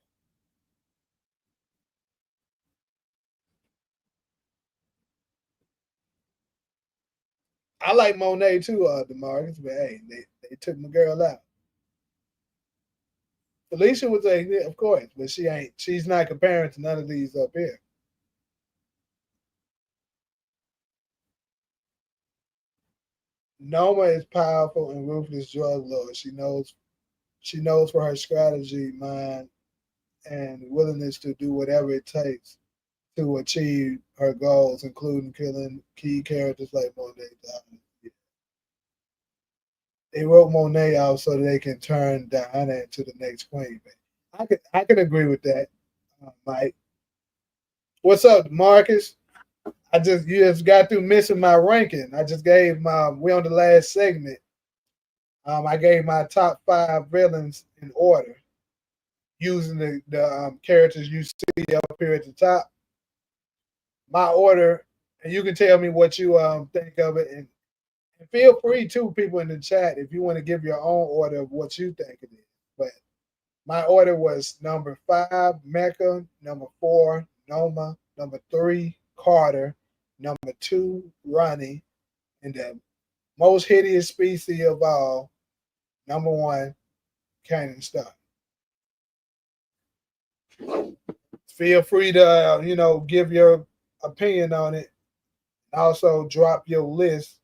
I like Monet too, DeMarcus, but hey, they took my girl out. Felicia was of course, but she's not comparing to none of these up here. Noma is powerful and ruthless drug lord. She knows for her strategy, mind, and willingness to do whatever it takes to achieve her goals, including killing key characters like Monet. They wrote Monet out so they can turn Diana into the next queen. I could agree with that, Mike. What's up, Marcus? You just got through missing my ranking. I just gave we on the last segment. I gave my top 5 villains in order using the characters you see up here at the top. My order, and you can tell me what you think of it, and feel free to people in the chat if you want to give your own order of what you think it is. But my order was number 5, Mecca, number 4, Noma, number 3, Carter, number 2, Ronnie, and the most hideous species of all, number 1, Cannon Star. Feel free to give your opinion on it. Also, drop your list.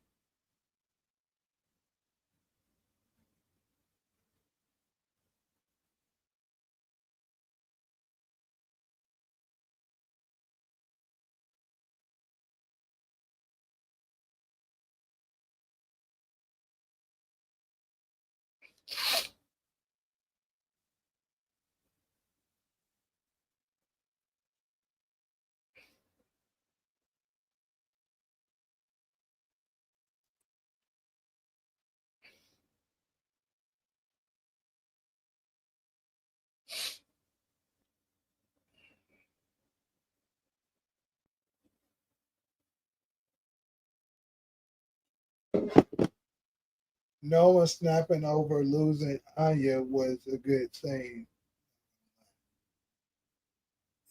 No one snapping over losing Anya was a good thing.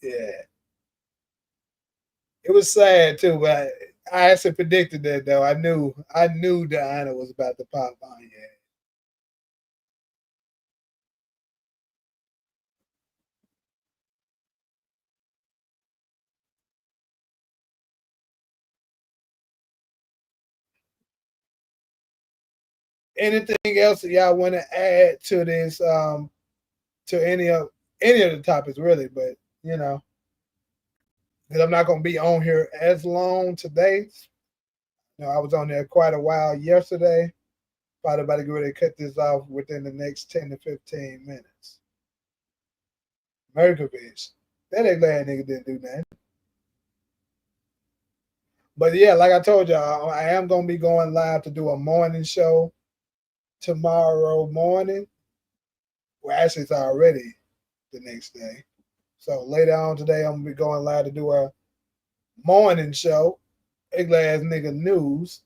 Yeah. It was sad too, but I actually predicted that though. I knew Diana was about to pop Anya. Anything else that y'all want to add to this to any of the topics really, but because I'm not gonna be on here as long today. I was on there quite a while yesterday. Probably about to get ready to cut this off within the next 10 to 15 minutes. Merkovich. That glad nigga didn't do nothing. But yeah, like I told y'all, I am gonna be going live to do a morning show tomorrow morning. Well, actually, it's already the next day. So later on today, I'm gonna be going live to do a morning show. UglyAzzNigga News.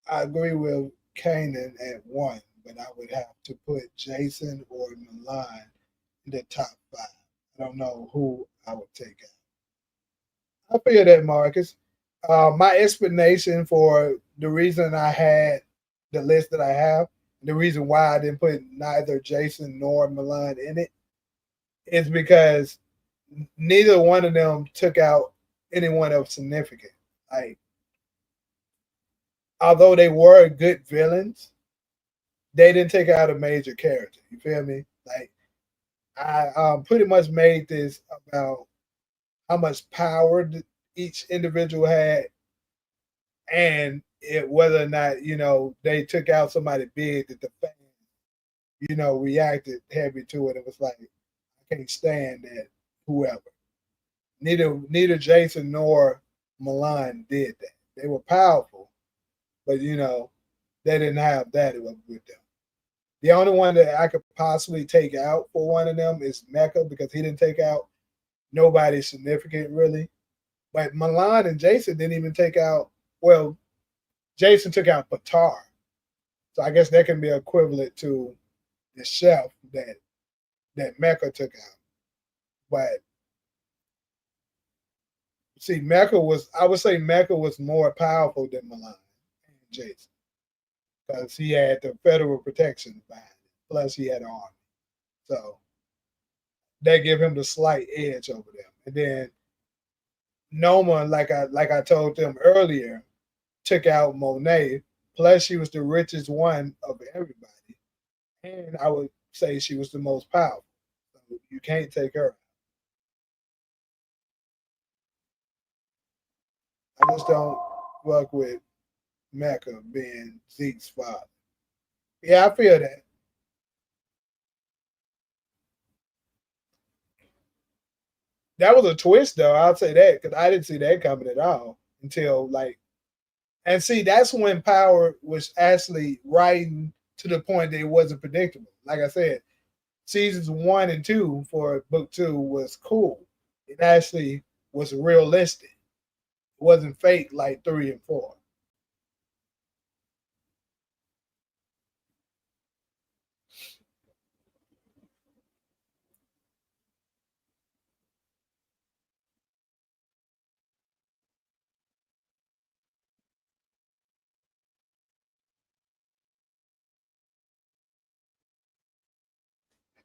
I agree with Kanan at 1, but I would have to put Jason or Milan in the top 5. I don't know who I would take out. I feel that, Marcus. My explanation for the reason I had the list that I have, the reason why I didn't put neither Jason nor Milan in it, is because neither one of them took out anyone of significant. Like, although they were good villains, they didn't take out a major character. You feel me? Like, I pretty much made this about how much power each individual had, and whether or not they took out somebody big that the fans reacted heavy to it. It was like, I can't stand that whoever. Neither Jason nor Milan did that. They were powerful, but they didn't have that with them. The only one that I could possibly take out for one of them is Mecca, because he didn't take out nobody significant really. But Milan and Jason didn't even take out. Well, Jason took out Batar, so I guess that can be equivalent to the chef that Mecca took out. But see, I would say Mecca was more powerful than Milan and Jason, because he had the federal protection behind it. Plus, he had an army, so that give him the slight edge over them. And then Noma, like I told them earlier, took out Monet. Plus, she was the richest one of everybody, and I would say she was the most powerful. So you can't take her. I just don't work with Mecca being Zeke's father. Yeah, I feel that. That was a twist, though. I'll say that because I didn't see that coming at all until like, and see, that's when Power was actually writing to the point that it wasn't predictable. Like I said, seasons 1 and 2 for book 2 was cool. It actually was realistic. It wasn't fake like 3 and 4.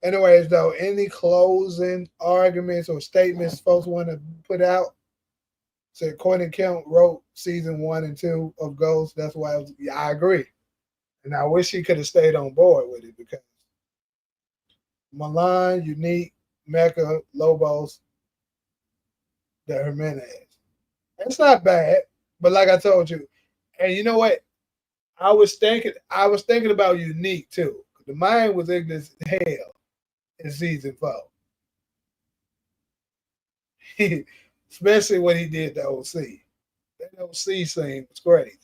Anyways, though, any closing arguments or statements folks want to put out? So Courtney Kemp wrote season 1 and 2 of Ghost. That's why yeah, I agree. And I wish he could have stayed on board with it because Milan, Unique, Mecca, Lobos, the Jimenez. It's not bad, but like I told you, and you know what? I was thinking about Unique too. The mind was ignorant as hell in season 4. Especially when he did the OC. That OC scene was crazy.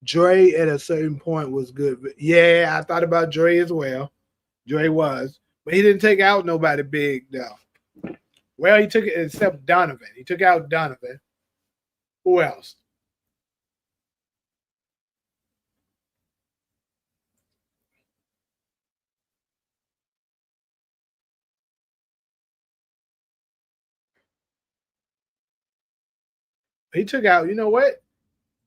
Dre at a certain point was good. Yeah, I thought about Dre as well. Dre was, but he didn't take out nobody big though. Well, he took it except Donovan. He took out Donovan. Who else? He took out. You know what?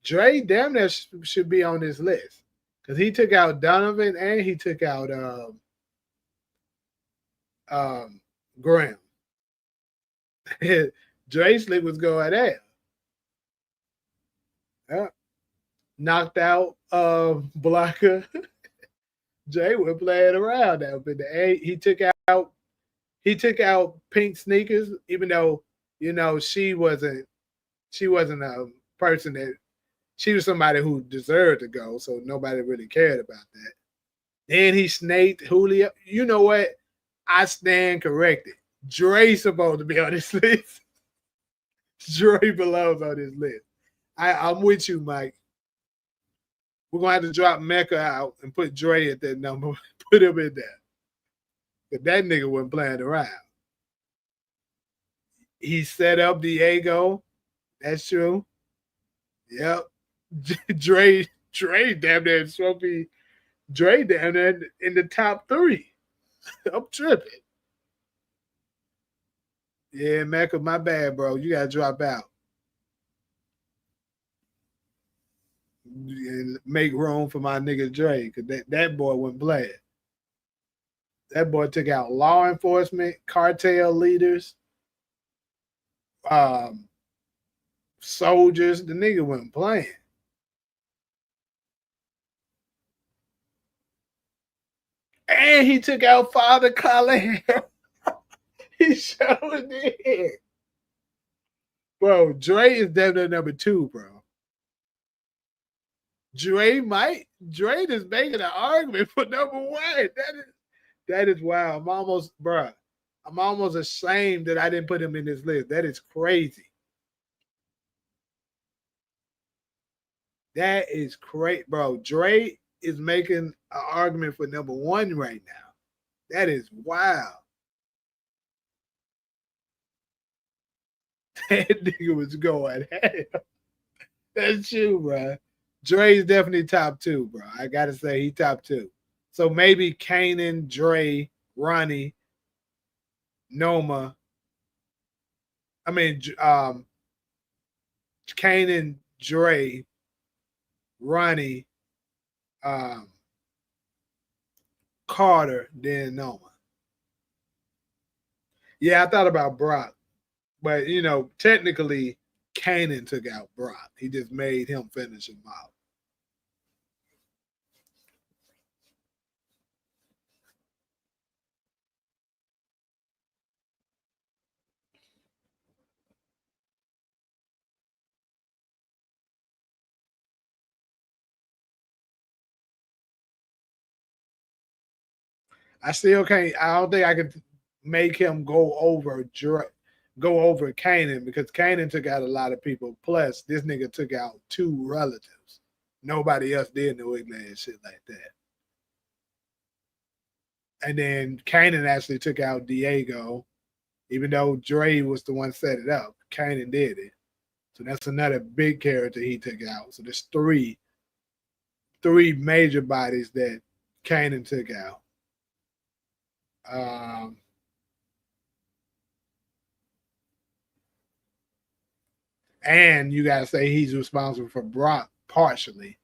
Dre damn near should be on this list because he took out Donovan and he took out Graham. Dre Slick was going there. Yeah. Knocked out Blocker. Jay was playing around now, but he took out Pink Sneakers, even though she wasn't a person that she was somebody who deserved to go, so nobody really cared about that. Then he snaked Julio. You know what? I stand corrected. Dre's supposed to be on this list. Dre belongs on this list. I'm with you, Mike. We're gonna have to drop Mecca out and put Dre at that number. Put him in there. But that nigga wasn't playing around. He set up Diego. That's true. Yep. Dre damn near trophy. Dre damn near in the top 3. I'm tripping. Yeah, Mecca, my bad, bro. You gotta drop out and make room for my nigga Dre, because that boy went play. That boy took out law enforcement, cartel leaders, um, soldiers. The nigga wasn't playing. And he took out Father Colin. He sure did. Bro, Dre is definitely number 2, bro. Dre is making an argument for number 1. That is wild. I'm almost ashamed that I didn't put him in this list. That is crazy. That is great, bro. Dre is making an argument for number 1 right now. That is wild. That nigga was going. That's you, bro. Dre's definitely top 2, bro. I gotta say he top 2. So maybe Kanan, Dre, Ronnie, Noma. I mean, Kanan, Dre, Ronnie, um, Carter, then Noma. Yeah, I thought about Brock, but you know, technically, Kanan took out Brock. He just made him finish him out. I still can't. I don't think I could make him go over Kanan because Kanan took out a lot of people. Plus, this nigga took out 2 relatives. Nobody else did no ignorant shit like that. And then Kanan actually took out Diego, even though Dre was the one set it up. Kanan did it. So that's another big character he took out. So there's three major bodies that Kanan took out. And you gotta say he's responsible for Brock partially.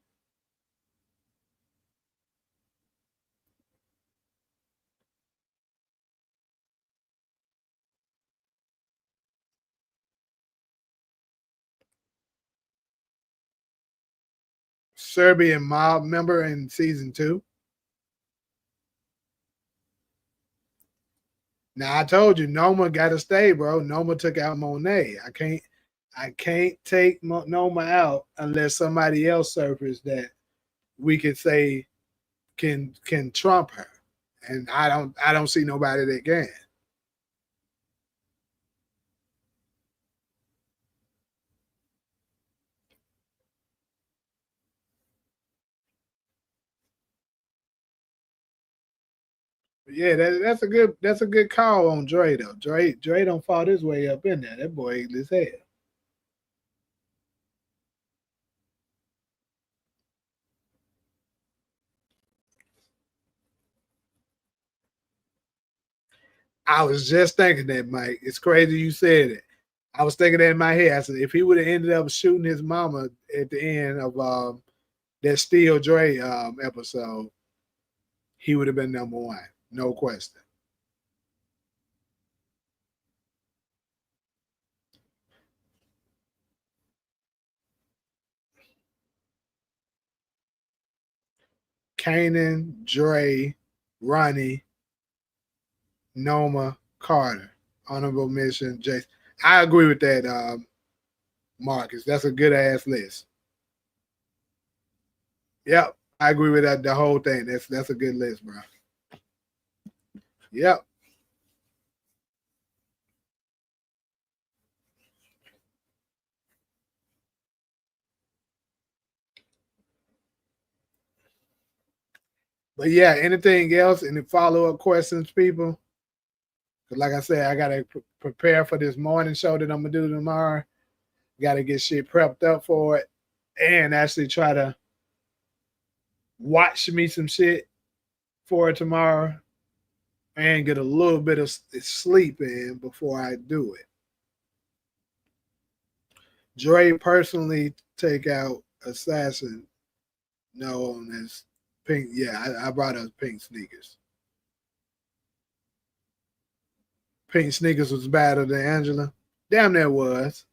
Serbian mob member in season 2. Now I told you Noma got to stay, bro. Noma took out Monet. I can't take Noma out unless somebody else surfaces that we could say can trump her. And I don't see nobody that can. Yeah, that's a good call on Dre though. Dre don't fall his way up in there. That boy ate his head. I was just thinking that, Mike. It's crazy you said it. I was thinking that in my head. I said if he would have ended up shooting his mama at the end of that Steel Dre episode, he would have been #1, no question. Kanan, Dre, Ronnie, Noma, Carter, honorable mention, Jason. I agree with that, Marcus. That's a good ass list. Yep, I agree with that. The whole thing. That's a good list, bro. Yep. But yeah, anything else? Any follow up questions, people? Because like I said, I gotta prepare for this morning show that I'm gonna do tomorrow. Got to get shit prepped up for it, and actually try to watch me some shit for it tomorrow, and get a little bit of sleep in before I do it. Dre personally take out Assassin. No, on this pink. Yeah, I brought us pink sneakers. Pink sneakers was better than Angela. Damn, that was.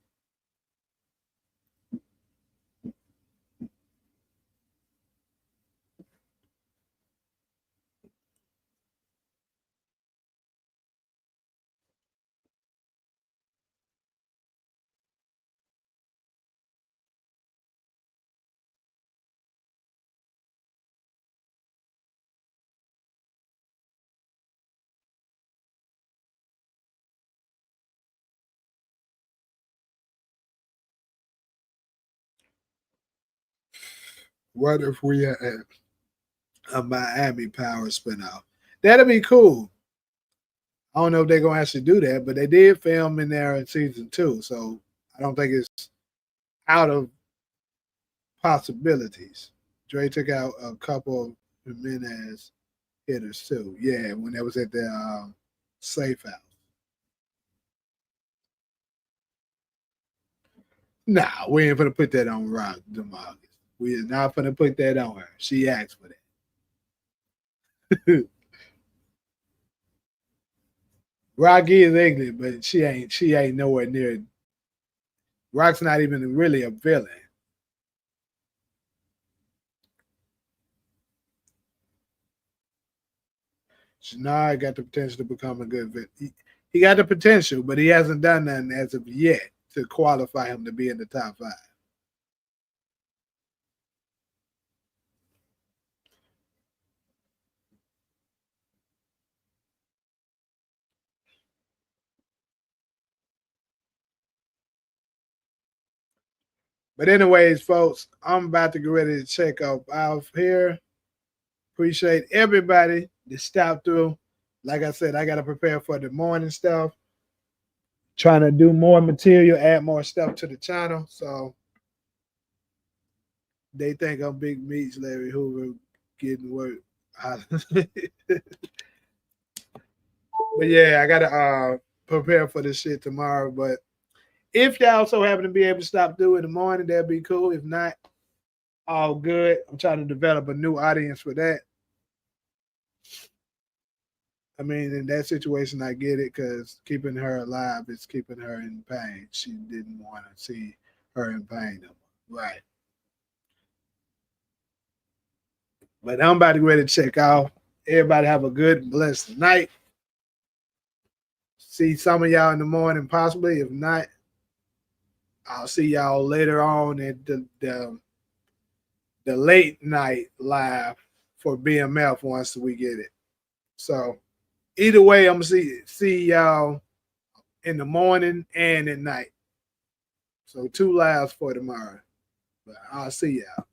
What if we had a Miami Power spinoff? That'd be cool. I don't know if they're gonna actually do that, but they did film in there in season 2, so I don't think it's out of possibilities. Dre took out a couple of Jimenez hitters too. Yeah, when they was at the safe house. Nah, we ain't gonna put that on Rock DeMarcus. We are not gonna put that on her. She asked for that. Rocky is ugly, but she ain't nowhere near. Rock's not even really a villain. Shannard got the potential to become a good villain. He got the potential, but he hasn't done nothing as of yet to qualify him to be in the top 5. But anyways, folks, I'm about to get ready to check up out here. Appreciate everybody that stopped through. Like I said, I got to prepare for the morning stuff. Trying to do more material, add more stuff to the channel. So they think I'm Big Meats, Larry Hoover, getting work. But yeah, I gotta prepare for this shit tomorrow. But if y'all also happen to be able to stop through in the morning, that'd be cool. If not, all good. I'm trying to develop a new audience for that. I mean, in that situation, I get it because keeping her alive is keeping her in pain. She didn't want to see her in pain no more. Right. But I'm about to get ready to check out. Everybody have a good, blessed night. See some of y'all in the morning, possibly. If not, I'll see y'all later on at the late night live for BMF once we get it. So either way, I'm gonna see y'all in the morning and at night. So 2 lives for tomorrow. But I'll see y'all.